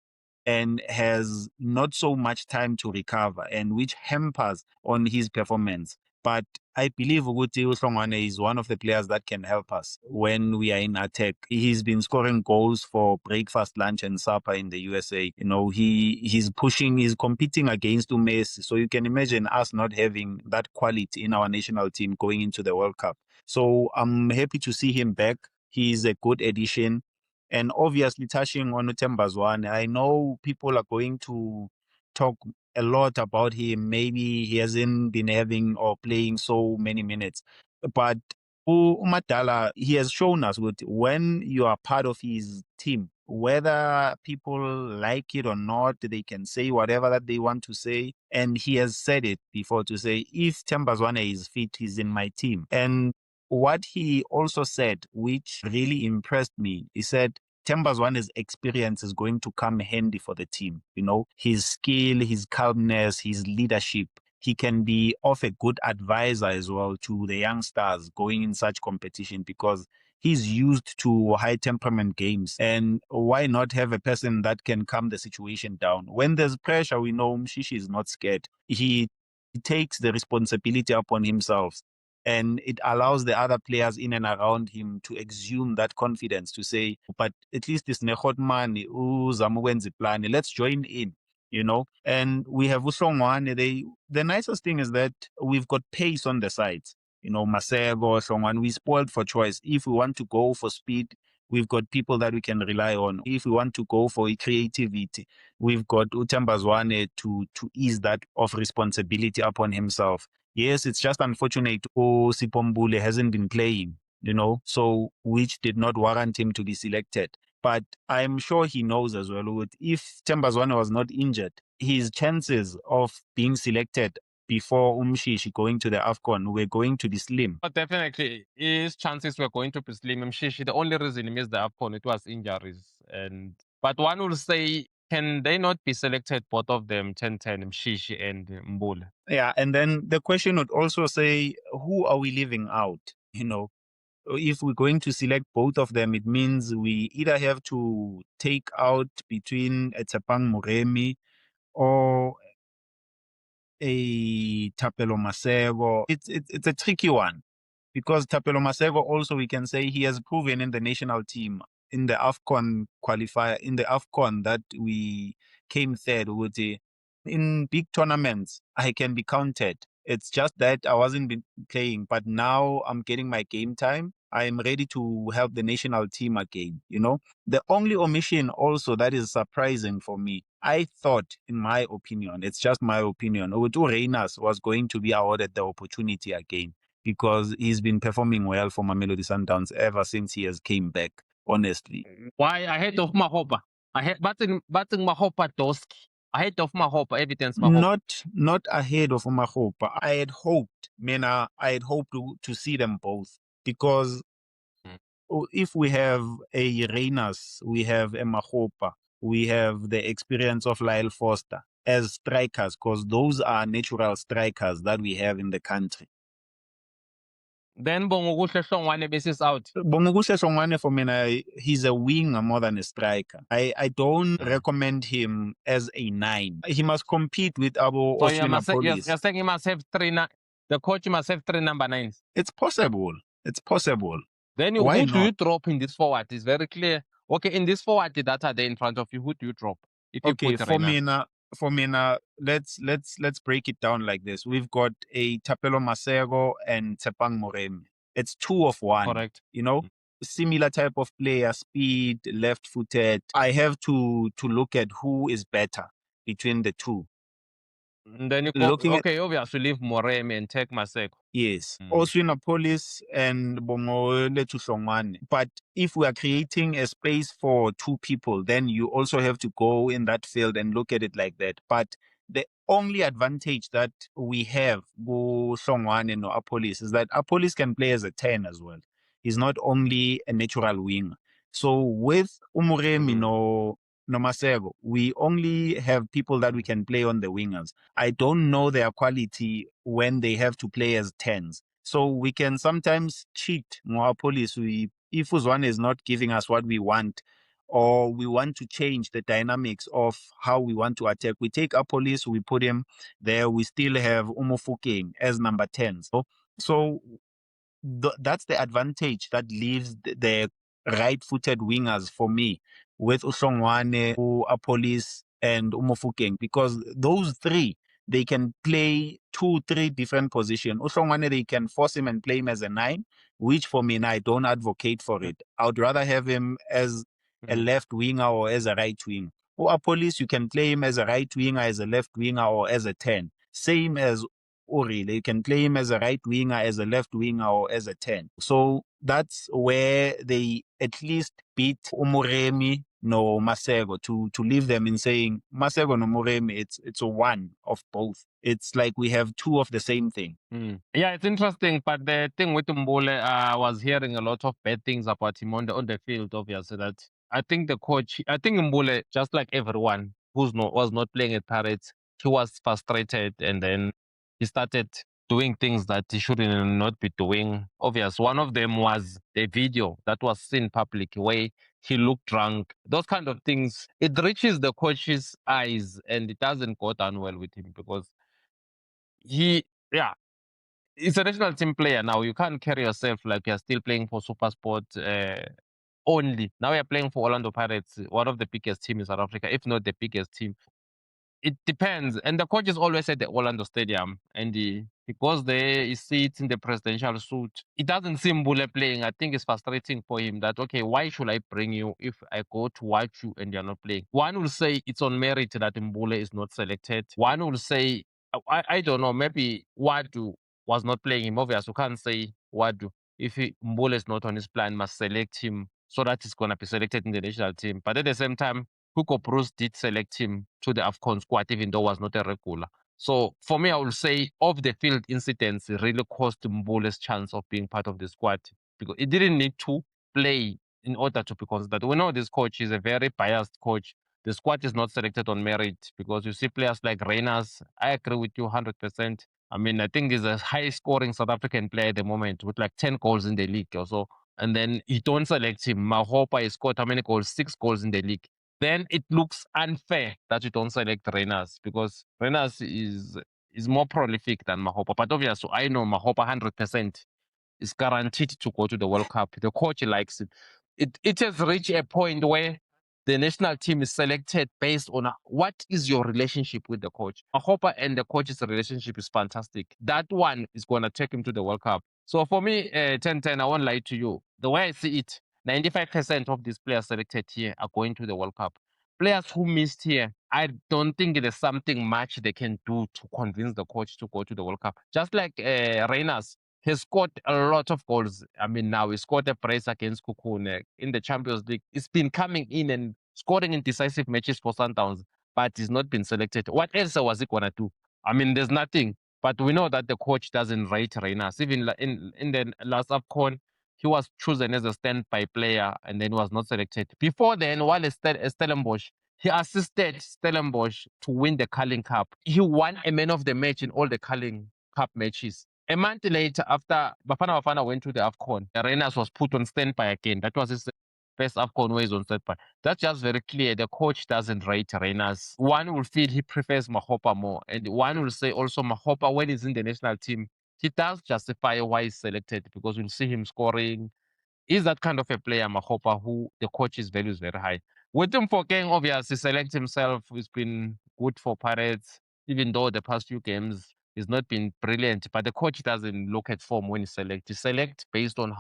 and has not so much time to recover, and which hampers on his performance. But I believe Uguti Uhlongwane is one of the players that can help us when we are in attack. He's been scoring goals for breakfast, lunch, and supper in the USA. He's pushing, he's competing against Messi. So you can imagine us not having that quality in our national team going into the World Cup. So I'm happy to see him back. He's a good addition. And obviously, touching on Uthemba Zwane, I know people are going to talk a lot about him. Maybe he hasn't been having or playing so many minutes. But Umadala, he has shown us when you are part of his team, whether people like it or not, they can say whatever that they want to say. And he has said it before to say, if Themba Zwane is fit, he's in my team. And what he also said, which really impressed me, he said, Themba Zwane's experience is going to come handy for the team. His skill, his calmness, his leadership. He can be of a good advisor as well to the youngsters going in such competition because he's used to high temperament games. And why not have a person that can calm the situation down? When there's pressure, we know Mshishi is not scared. He takes the responsibility upon himself, and it allows the other players in and around him to exude that confidence to say, but at least this Nehotmani, Zamukwenzi plan, let's join in. And we have Uhlongwane. The nicest thing is that we've got pace on the sides. Masego, Uhlongwane, we spoiled for choice. If we want to go for speed, we've got people that we can rely on. If we want to go for creativity, we've got Uthemba Zwane to ease that of responsibility upon himself. Yes, it's just unfortunate Sipombule hasn't been playing, so which did not warrant him to be selected. But I'm sure he knows as well, if Themba Zwane was not injured, his chances of being selected before Umshishi going to the AFCON were going to be slim. But definitely, his chances were going to be slim. Mshishi, the only reason he missed the AFCON, it was injuries. But one will say, can they not be selected, both of them, 10-10, Mshishi and Mbule? Yeah, and then the question would also say, who are we leaving out? If we're going to select both of them, it means we either have to take out between a Tsepang Moremi or a Tapelo Masego. It's a tricky one because Tapelo Masego also, we can say he has proven in the national team in the AFCON qualifier, in the AFCON that we came third with in big tournaments, I can be counted. It's just that I wasn't been playing, but now I'm getting my game time. I'm ready to help the national team again. The only omission also that is surprising for me, I thought, in my opinion, it's just my opinion, Utu Reynas was going to be awarded the opportunity again because he's been performing well for Mamelodi Sundowns ever since he has came back, honestly. Why ahead of Mahopa? Batting Mahopa Doski. Ahead of Mahopa, evidence Mahopa. Not ahead of Mahopa. I had hoped to see them both because if we have a Reynas, we have a Mahopa, we have the experience of Lyle Foster as strikers, because those are natural strikers that we have in the country. Then Bongokuhle Hlongwane basis out. Bongokuhle Hlongwane for me, he's a winger more than a striker. I don't recommend him as a 9. He must compete with Abo So Oswina you're saying he must have the coach must have 3 number 9s. It's possible. It's possible. Then Why who do you not? drop in this forward? It's very clear. Okay, in this forward that are there in front of you, who do you drop? If you Okay, put for me now, let's break it down like this. We've got a Tapelo Masego and Tepang Moremi. It's 2 of 1. Correct. You know, similar type of player, speed, left-footed. I have to look at who is better between the two. Then you obviously leave Moremi and take Maseko. Yes. Oswina Police and Bongolethu Hlongwane. But if we are creating a space for 2 people, then you also have to go in that field and look at it like that. But the only advantage that we have with Hlongwane and Apolis is that Apolis can play as a 10 as well. He's not only a natural winger. So with Umuremi no Masego, we only have people that we can play on the wingers. I don't know their quality when they have to play as 10s. So we can sometimes cheat more police. If Uzwane is not giving us what we want, or we want to change the dynamics of how we want to attack, we take our police, we put him there. We still have Umofukeng as number 10. So that's the advantage that leaves the right-footed wingers for me with Uhlongwane, Apolis, and Umofukeng, because those 3, they can play 2-3 different positions. Uhlongwane, they can force him and play him as a 9, which for me, I don't advocate for it. I would rather have him as a left winger or as a right winger. Apolis, you can play him as a right winger, as a left winger, or as a 10. Same as Uri, you can play him as a right winger, as a left winger, or as a 10. So that's where they at least beat Umuremi no Masego to leave them in saying Masego no Umuremi, it's a 1 of both. It's like we have 2 of the same thing. Yeah, it's interesting. But the thing with Mbule, I was hearing a lot of bad things about him on the field, obviously. That I think Mbule, just like everyone was not playing at Pirates, he was frustrated, and then he started doing things that he shouldn't not be doing. Obvious. One of them was the video that was seen public where he looked drunk. Those kind of things, it reaches the coach's eyes, and it doesn't go down well with him because he's a national team player now. You can't carry yourself like you're still playing for SuperSport only. Now you're playing for Orlando Pirates, one of the biggest teams in South Africa, if not the biggest team. It depends. And the coach is always at the Orlando Stadium, and he goes there, he sits in the presidential suit. It doesn't seem Mbule playing. I think it's frustrating for him that, okay, why should I bring you if I go to watch you and you're not playing? One will say it's on merit that Mbule is not selected. One will say, I don't know, maybe Wadu was not playing him. Obviously, you can't say Wadu. If Mbule is not on his plan, must select him so that he's going to be selected in the national team. But at the same time, Hugo Bruce did select him to the AFCON squad, even though was not a regular. So for me, I would say off the field incidents really cost Mbule's chance of being part of the squad because it didn't need to play in order to be considered. We know this coach is a very biased coach. The squad is not selected on merit because you see players like Reyners. I agree with you 100%. I mean, I think he's a high scoring South African player at the moment with like 10 goals in the league or so. And then you don't select him. Mahopa has scored how many goals? 6 goals in the league. Then it looks unfair that you don't select Reyners because Reyners is more prolific than Mahopa. But obviously, I know Mahopa 100% is guaranteed to go to the World Cup. The coach likes it. It has reached a point where the national team is selected based on what is your relationship with the coach. Mahopa and the coach's relationship is fantastic. That one is going to take him to the World Cup. So for me, 10-10, I won't lie to you. The way I see it, 95% of these players selected here are going to the World Cup. Players who missed here, I don't think there's something much they can do to convince the coach to go to the World Cup. Just like Reyners, he scored a lot of goals. I mean, now he scored a brace against Kukune in the Champions League. He's been coming in and scoring in decisive matches for Sundowns, but he's not been selected. What else was he going to do? I mean, there's nothing. But we know that the coach doesn't rate Reyners. Even in the last AFCON, he was chosen as a standby player and then was not selected. Before then, while Stellenbosch, he assisted Stellenbosch to win the Carling Cup. He won a man of the match in all the Carling Cup matches. A month later, after Bafana Bafana went to the AFCON, Renas was put on standby again. That was his first AFCON where he's on standby. That's just very clear. The coach doesn't rate Renas. One will feel he prefers Mahopa more. And one will say also Mahopa, when he's in the national team, he does justify why he's selected because we'll see him scoring. Is that kind of a player, Mahopa, who the coach's values very high. With him for King, obviously, select himself. He's been good for Pirates, even though the past few games he's not been brilliant. But the coach doesn't look at form when he selects. He select based on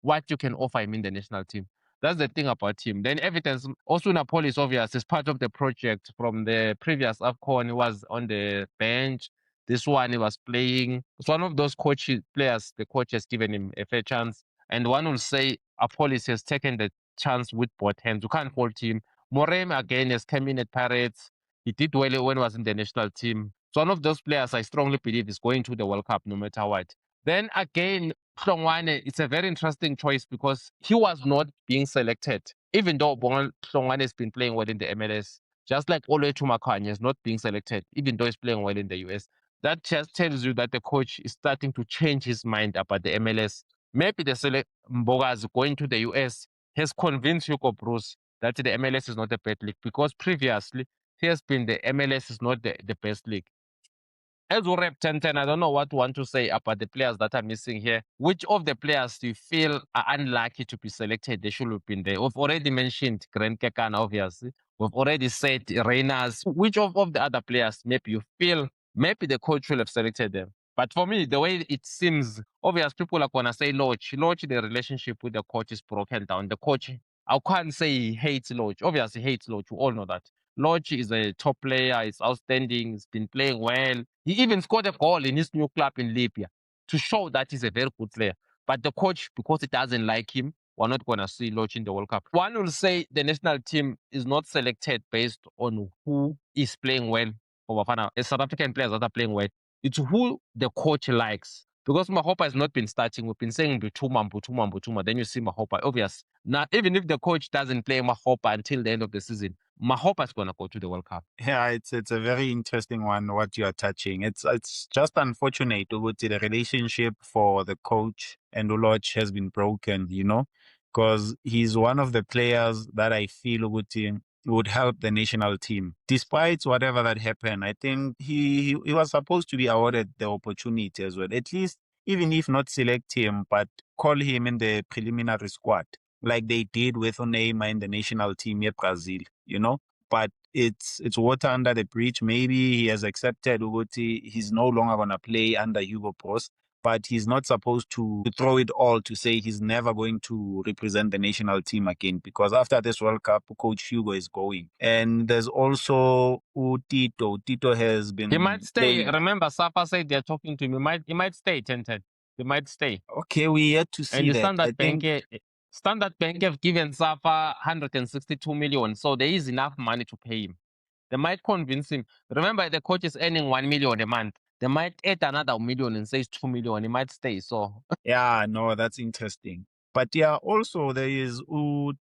what you can offer him in the national team. That's the thing about him. Then evidence, also Napoli is obvious, is part of the project from the previous AFCON. He was on the bench. This one he was playing. It's one of those players the coach has given him a fair chance. And one will say Apollos has taken the chance with both hands. You can't fault him. Morem again has come in at Pirates. He did well when he was in the national team. So one of those players I strongly believe is going to the World Cup no matter what. Then again, Hlongwane, it's a very interesting choice because he was not being selected, even though Hlongwane has been playing well in the MLS. Just like Ole Tumakanya is not being selected, even though he's playing well in the US. That just tells you that the coach is starting to change his mind about the MLS. Maybe the Mbogazi going to the US has convinced Hugo Bruce that the MLS is not a bad league because previously he has been the MLS is not the best league. As we wrap 10-10, I don't know what you want to say about the players that are missing here. Which of the players do you feel are unlucky to be selected? They should have been there. We've already mentioned Grant Kekan, obviously. We've already said Reyners. Which of the other players maybe you feel maybe the coach will have selected them? But for me, the way it seems, obvious people are going to say Lodge. Lodge, the relationship with the coach is broken down. The coach, I can't say he hates Lodge. Obviously, he hates Lodge. We all know that. Lodge is a top player. He's outstanding. He's been playing well. He even scored a goal in his new club in Libya to show that he's a very good player. But the coach, because he doesn't like him, we're not going to see Lodge in the World Cup. One will say the national team is not selected based on who is playing well for Bafana. South African players that are playing well. It's who the coach likes. Because Mahopa has not been starting, we've been saying Butuma. Then you see Mahopa. Obvious. Now, even if the coach doesn't play Mahopa until the end of the season, Mahopa is going to go to the World Cup. Yeah, it's a very interesting one, what you are touching. It's just unfortunate to see the relationship for the coach and Lodge has been broken, because he's one of the players that I feel would help the national team. Despite whatever that happened, I think he was supposed to be awarded the opportunity as well. At least, even if not select him, but call him in the preliminary squad, like they did with Neymar in the national team in Brazil, But it's water under the bridge. Maybe he has accepted Uguti. He's no longer going to play under Hugo Broos, but he's not supposed to throw it all to say he's never going to represent the national team again, because after this World Cup, Coach Hugo is going. And there's also Tito. Tito has been... He might stay. Remember, Safa said they're talking to him. He might stay, 10-10. He might stay. Okay, we yet to see and that. Standard Bank have given Safa 162 million, so there is enough money to pay him. They might convince him. Remember, the coach is earning 1 million a month. They might add another 1 million and say it's 2 million. He might stay. So yeah, no, that's interesting. But yeah, also there is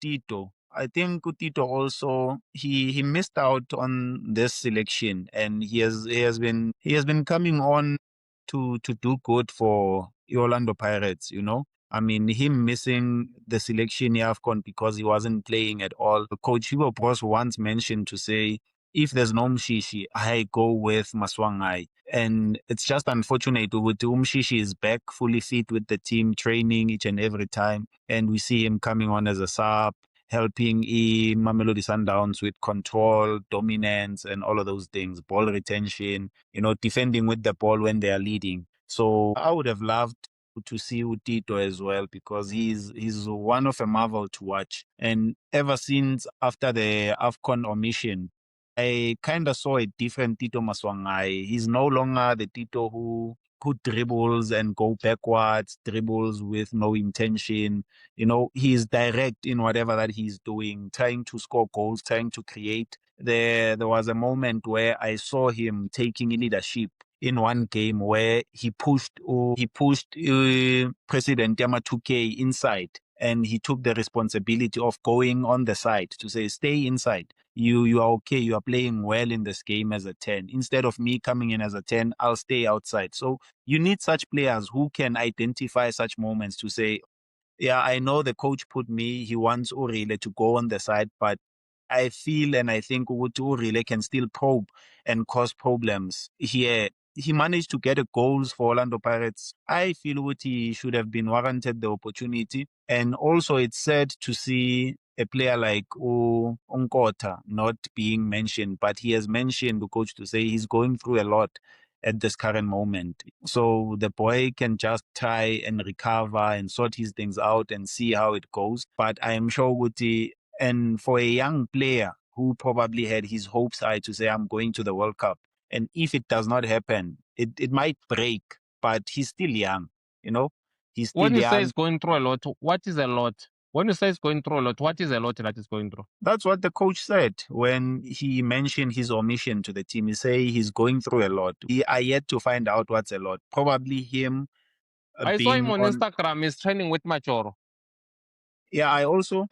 Tito. I think Tito also he missed out on this selection, and he has been coming on to do good for Orlando Pirates. I mean, him missing the selection in AFCON because he wasn't playing at all. Coach Hugo Broos once mentioned to say, if there's no Mshishi, I go with Maswangai. And it's just unfortunate with Mshishi is back fully fit with the team, training each and every time. And we see him coming on as a sub, helping Mamelodi Sundowns with control, dominance, and all of those things, ball retention, defending with the ball when they are leading. So I would have loved to see Tito as well, because he's one of a marvel to watch. And ever since after the AFCON omission, I kind of saw a different Tito Maswangai. He's no longer the Tito who dribbles and go backwards, dribbles with no intention. He's direct in whatever that he's doing, trying to score goals, trying to create. There was a moment where I saw him taking leadership in one game where he pushed President Yamatuke inside. and he took the responsibility of going on the side to say, stay inside. You are okay. You are playing well in this game as a 10. Instead of me coming in as a 10, I'll stay outside. So you need such players who can identify such moments to say, yeah, I know the coach put me, he wants Urile to go on the side, but I feel and I think Urile can still probe and cause problems here. He managed to get a goals for Orlando Pirates. I feel Uti should have been warranted the opportunity. And also it's sad to see a player like Onkota not being mentioned, but he has mentioned the coach to say he's going through a lot at this current moment. So the boy can just try and recover and sort his things out and see how it goes. But I am sure Guti, and for a young player who probably had his hopes high to say, I'm going to the World Cup. And if it does not happen, it might break, but he's still young, you know? He's still When you say young. he's going through a lot, what is a lot? When you say he's going through a lot, what is a lot that he's going through? That's what the coach said when he mentioned his omission to the team. He say he's going through a lot. We are yet to find out what's a lot. Probably him I saw him being on on. Instagram. He's training with Machoro. Yeah, I also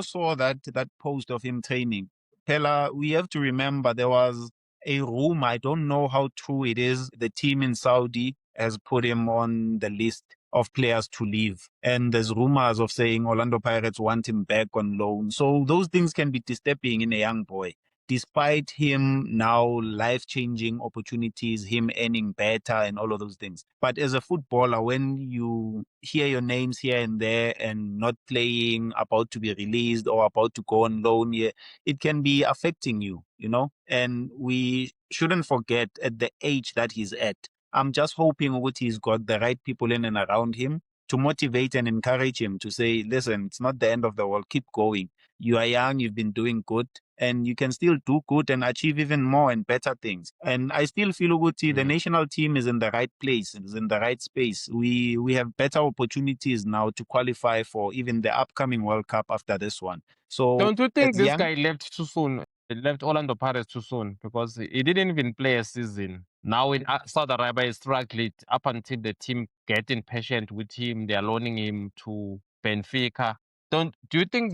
saw that post of him training. Pella, we have to remember there was a rumor. I don't know how true it is. The team in Saudi has put him on the list of players to leave. And there's rumors of saying Orlando Pirates want him back on loan. So those things can be disturbing in a young boy. Despite him now life-changing opportunities, him earning better and all of those things. But as a footballer, when you hear your names here and there and not playing, about to be released or about to go on loan, yeah, it can be affecting you, you know? And we shouldn't forget at the age that he's at. I'm just hoping what he's got the right people in and around him to motivate and encourage him to say, listen, it's not the end of the world. Keep going. You are young, you've been doing good, and you can still do good and achieve even more and better things. And I still feel Uguti, the national team is in the right place, is in the right space. We have better opportunities now to qualify for even the upcoming World Cup after this one. So Don't you think it's this young. guy left too soon? He left Orlando Pirates too soon because he didn't even play a season. Now in Saudi Arabia, he struggled up until the team getting patient with him. They are loaning him to Benfica. Do you think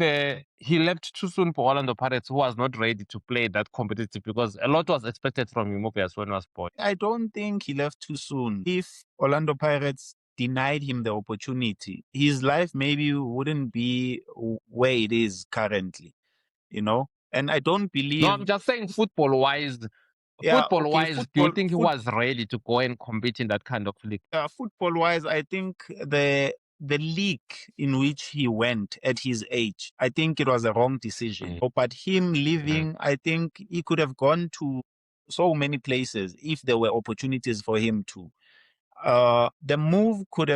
he left too soon for Orlando Pirates, who was not ready to play that competitive? Because a lot was expected from him, obviously, when he was born. I don't think he left too soon. If Orlando Pirates denied him the opportunity, his life maybe wouldn't be where it is currently, you know? And I don't believe. No, I'm just saying football-wise. Yeah, okay, Football-wise, do you think he was ready to go and compete in that kind of league? football wise, I think the league in which he went at his age, I think it was a wrong decision. But him leaving, I think he could have gone to so many places if there were opportunities for him to. The move could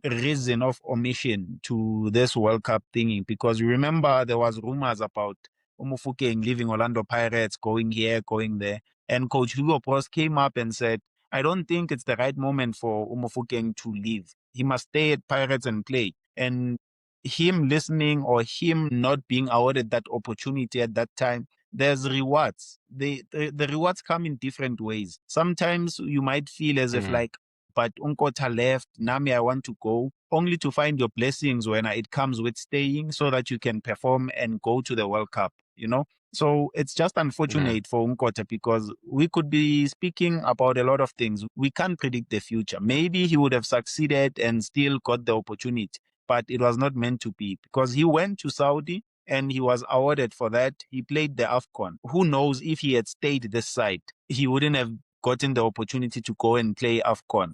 risen of omission to this World Cup thingy, because you remember there was rumors about Umufukeng leaving Orlando Pirates, going here, going there, and Coach Hugo Broos came up and said, I don't think it's the right moment for Umufukeng to leave. He must stay at Pirates and play. And him listening or him not being awarded that opportunity at that time, there's rewards. The rewards come in different ways. Sometimes you might feel as if like, but Unkota left, Nami, I want to go, only to find your blessings when it comes with staying so that you can perform and go to the World Cup, you know? So it's just unfortunate for Unkota, because we could be speaking about a lot of things. We can't predict the future. Maybe he would have succeeded and still got the opportunity, but it was not meant to be, because he went to Saudi and he was awarded for that. He played the AFCON. Who knows, if he had stayed this side, he wouldn't have gotten the opportunity to go and play AFCON,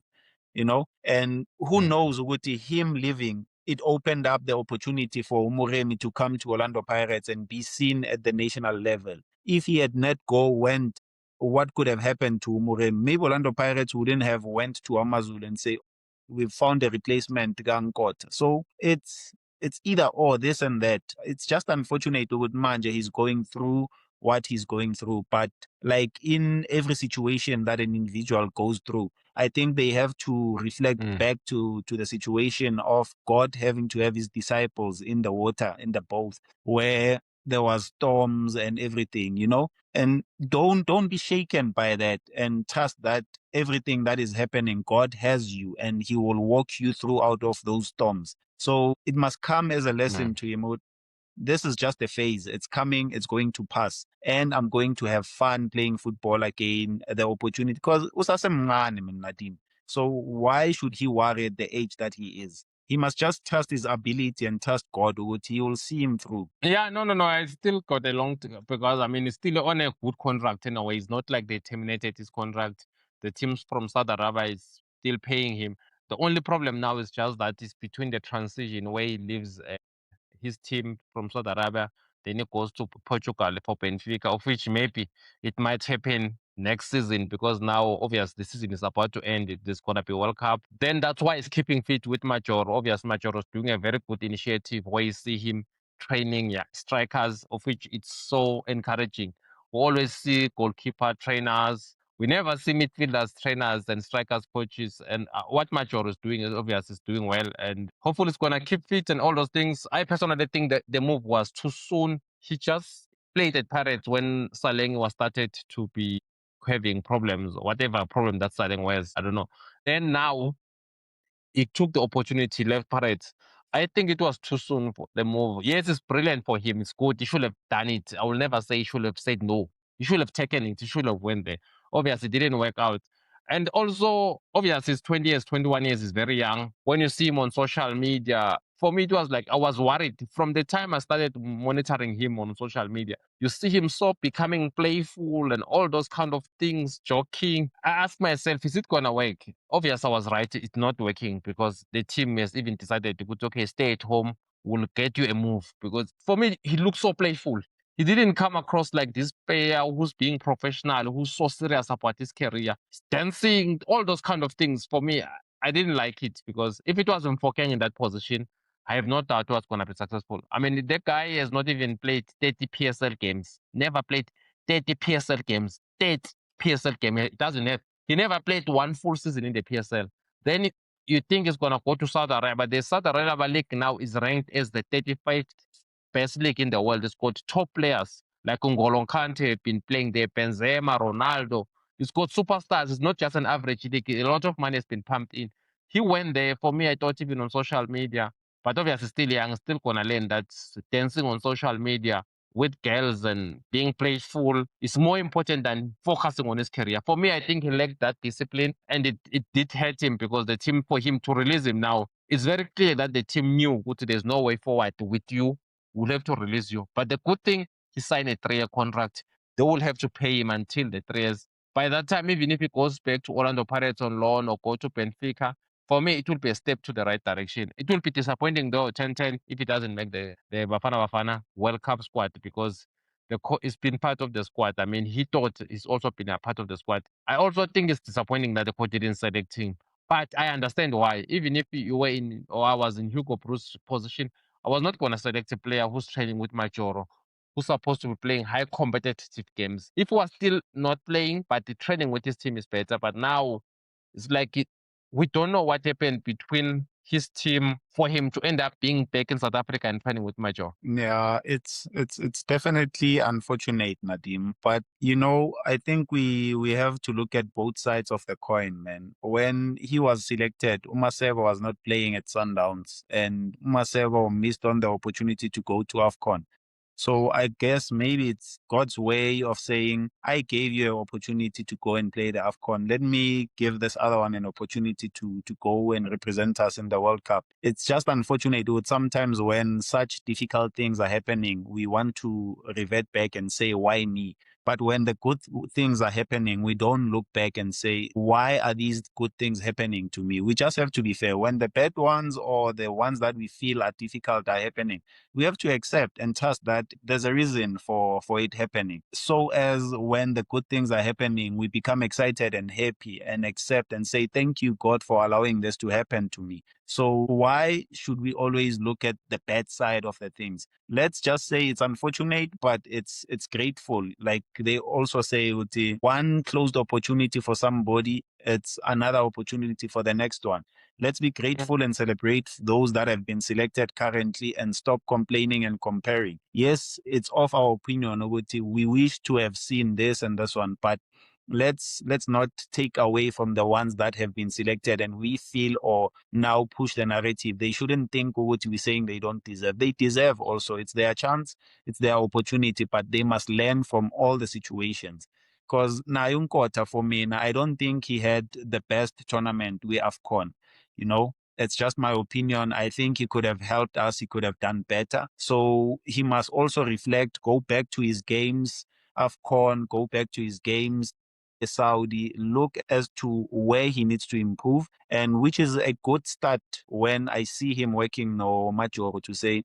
you know? And who knows, with him leaving, it opened up the opportunity for Umuremi to come to Orlando Pirates and be seen at the national level. If he had not went, what could have happened to Umuremi? Maybe Orlando Pirates wouldn't have went to Amazul and say, we've found a replacement, Gankot. So it's either or, this and that. It's just unfortunate with Manje, he's going through what he's going through. But like in every situation that an individual goes through, I think they have to reflect back to the situation of God having to have his disciples in the water, in the boat, where there was storms and everything, you know? And don't be shaken by that, and trust that everything that is happening, God has you and he will walk you through out of those storms. So it must come as a lesson to him. This is just a phase. It's coming, it's going to pass. And I'm going to have fun playing football again, the opportunity. Because Nadim. So why should he worry at the age that he is? He must just trust his ability and trust God. He will see him through. Yeah, no. I still got a long because I mean, he's still on a good contract in a way. It's not like they terminated his contract. The teams from Saudi Arabia is still paying him. The only problem now is just that it's between the transition where he leaves his team from Saudi Arabia, then he goes to Portugal for Benfica, of which maybe it might happen next season because now, obviously, the season is about to end. There's going to be World Cup. Then that's why he's keeping fit with Major. Obviously, Major is doing a very good initiative where you see him training strikers, of which it's so encouraging. We always see goalkeeper trainers. We never see midfielders, trainers, and strikers, coaches. And what Major is doing is obviously is doing well. And hopefully it's going to keep fit and all those things. I personally think that the move was too soon. He just played at Pirates when Saleng was started to be having problems, whatever problem that Saleng was. I don't know. Then now he took the opportunity, left Pirates. I think it was too soon for the move. Yes, it's brilliant for him. It's good. He should have done it. I will never say he should have said no. He should have taken it. He should have went there. Obviously, it didn't work out. And also, obviously, he's 20 years, 21 years, he's very young. When you see him on social media, for me, it was like I was worried from the time I started monitoring him on social media. You see him so becoming playful and all those kind of things, joking. I asked myself, is it going to work? Obviously, I was right. It's not working because the team has even decided to go, okay, stay at home. We'll get you a move. Because for me, he looks so playful. He didn't come across like this player who's being professional, who's so serious about his career, dancing, all those kind of things. For me, I didn't like it because if it wasn't for Ken in that position, I have no doubt he was going to be successful. I mean, that guy has not even played 30 PSL games, never played 30 PSL games, 30 PSL game. He doesn't have, he never played one full season in the PSL. Then you think he's going to go to Saudi Arabia, but the Saudi Arabia league now is ranked as the 35th best league in the world. It's got top players like N'Golo Kante been playing there, Benzema, Ronaldo. It's got superstars. It's not just an average league. A lot of money has been pumped in. He went there. For me, I thought even on social media, but obviously still young, still gonna learn that dancing on social media with girls and being playful is more important than focusing on his career. For me, I think he lacked that discipline and it did hurt him because the team, for him to release him now, it's very clear that the team knew there's no way forward with you. We'll have to release you. But the good thing, he signed a 3-year contract. They will have to pay him until the 3 years. By that time, even if he goes back to Orlando Pirates on loan or go to Benfica, for me, it will be a step to the right direction. It will be disappointing though, 10-10, if he doesn't make the Bafana Bafana World Cup squad because it's been part of the squad. I mean, he thought he's also been a part of the squad. I also think it's disappointing that the coach didn't select him. But I understand why. Even if you were in, or I was in Hugo Bruce's position, I was not going to select a player who's training with Majoro, who's supposed to be playing high competitive games. If he was still not playing, but the training with his team is better. But now it's like we don't know what happened between his team for him to end up being back in South Africa and training with Major. Yeah, it's definitely unfortunate, Nadim. But I think we have to look at both sides of the coin, man. When he was selected, Umaseva was not playing at Sundowns, and Umaseva missed on the opportunity to go to AFCON. So I guess maybe it's God's way of saying, I gave you an opportunity to go and play the AFCON. Let me give this other one an opportunity to go and represent us in the World Cup. It's just unfortunate that sometimes when such difficult things are happening, we want to revert back and say, why me? But when the good things are happening, we don't look back and say, why are these good things happening to me? We just have to be fair. When the bad ones or the ones that we feel are difficult are happening, we have to accept and trust that there's a reason for it happening. So as when the good things are happening, we become excited and happy and accept and say, thank you, God, for allowing this to happen to me. So why should we always look at the bad side of the things? Let's just say it's unfortunate, but it's grateful. Like they also say, one closed opportunity for somebody, it's another opportunity for the next one. Let's be grateful and celebrate those that have been selected currently and stop complaining and comparing. Yes, it's of our opinion, we wish to have seen this and this one, but let's not take away from the ones that have been selected and we feel or now push the narrative. They shouldn't think what we're saying they don't deserve. They deserve also. It's their chance, it's their opportunity, but they must learn from all the situations. Because Nayunkota, for me, I don't think he had the best tournament we AFCON. You know, it's just my opinion. I think he could have helped us. He could have done better. So he must also reflect, go back to his games, AFCON, go back to his games, Saudi, look as to where he needs to improve, and which is a good start when I see him working no Majoro to say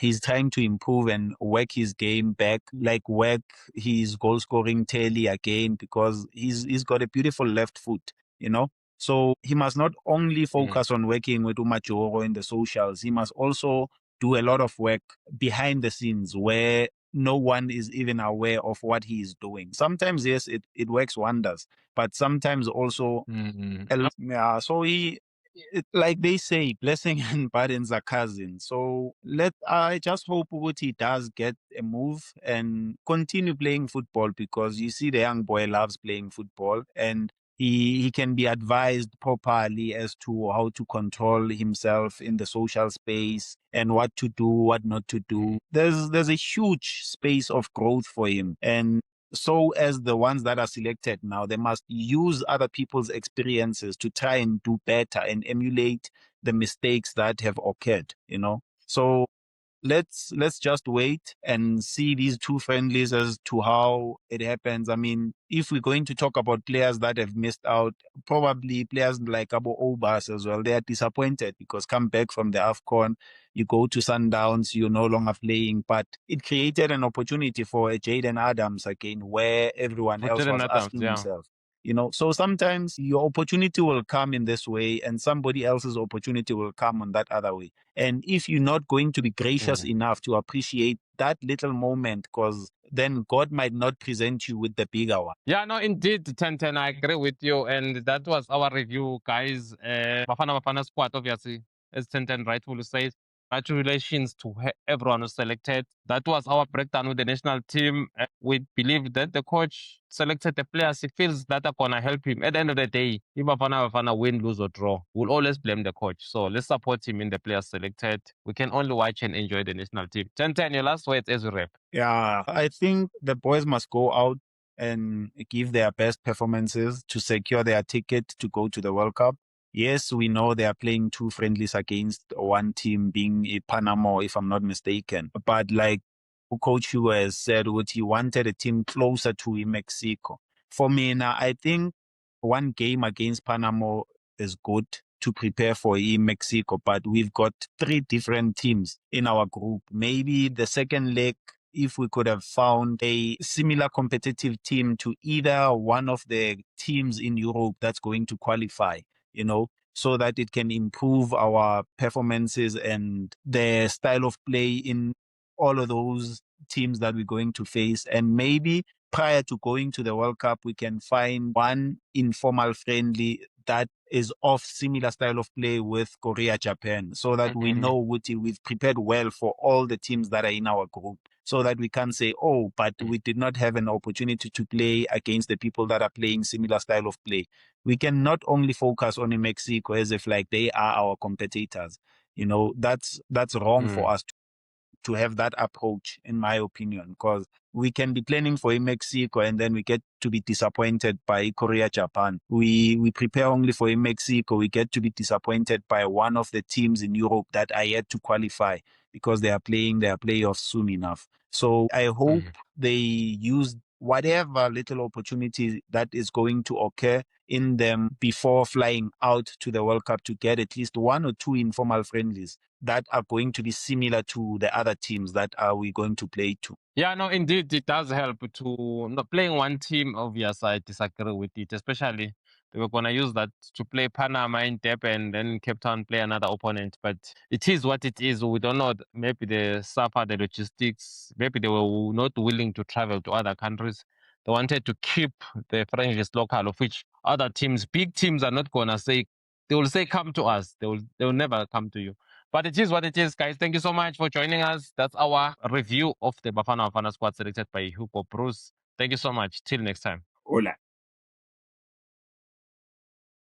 he's trying to improve and work his game back, like work his goal scoring tally again, because he's got a beautiful left foot, you know. So he must not only focus on working with Umajoro in the socials, he must also do a lot of work behind the scenes where no one is even aware of what he is doing. Sometimes, yes, it works wonders, but sometimes also, yeah, so like they say, blessing and burdens are cousins. So I just hope what he does get a move and continue playing football, because you see the young boy loves playing football, and he can be advised properly as to how to control himself in the social space and what to do, what not to do. There's a huge space of growth for him, and so as the ones that are selected now, they must use other people's experiences to try and do better and emulate the mistakes that have occurred, you know. So let's just wait and see these two friendlies as to how it happens. I mean, if we're going to talk about players that have missed out, probably players like Abo Obas as well, they are disappointed because come back from the AFCON, you go to Sundowns, you're no longer playing, but it created an opportunity for a Jaden Adams again, where everyone else was asking himself. You know, so sometimes your opportunity will come in this way and somebody else's opportunity will come on that other way. And if you're not going to be gracious enough to appreciate that little moment, because then God might not present you with the bigger one. Yeah, no, indeed, Tenten, I agree with you. And that was our review, guys. Bafana Bafana squad, obviously, as Tenten rightfully says. Congratulations to everyone who selected. That was our breakdown with the national team. We believe that the coach selected the players he feels that are going to help him. At the end of the day, if Bafana win, lose, or draw, we'll always blame the coach. So let's support him in the players selected. We can only watch and enjoy the national team. Tenten, your last words as we wrap. Yeah, I think the boys must go out and give their best performances to secure their ticket to go to the World Cup. Yes, we know they are playing two friendlies against one team, being Panama, if I'm not mistaken. But like Coach Hugo has said, what he wanted a team closer to Mexico. For me, now I think one game against Panama is good to prepare for Mexico, but we've got three different teams in our group. Maybe the second leg, if we could have found a similar competitive team to either one of the teams in Europe that's going to qualify, you know, so that it can improve our performances and the style of play in all of those teams that we're going to face. And maybe prior to going to the World Cup, we can find one informal friendly that is of similar style of play with Korea, Japan, so that we know we've prepared well for all the teams that are in our group, so that we can say, oh, but we did not have an opportunity to play against the people that are playing similar style of play. We can not only focus on Mexico as if like they are our competitors. You know, that's wrong for us to have that approach, in my opinion, because we can be planning for Mexico and then we get to be disappointed by Korea, Japan. We prepare only for Mexico. We get to be disappointed by one of the teams in Europe that are yet to qualify because they are playing their playoffs soon enough. So I hope they use whatever little opportunity that is going to occur in them before flying out to the World Cup to get at least one or two informal friendlies that are going to be similar to the other teams that are we going to play to. Yeah, no, indeed, it does help to not playing one team. Obviously, I disagree with it, especially they were going to use that to play Panama in depth and then Cape Town play another opponent. But it is what it is. We don't know. Maybe they suffer the logistics. Maybe they were not willing to travel to other countries. They wanted to keep the franchise local, of which other teams, big teams, are not going to say. They will say, "Come to us." They will never come to you. But it is what it is, guys. Thank you so much for joining us. That's our review of the Bafana Bafana squad selected by Hugo Bruce. Thank you so much. Till next time. Hola.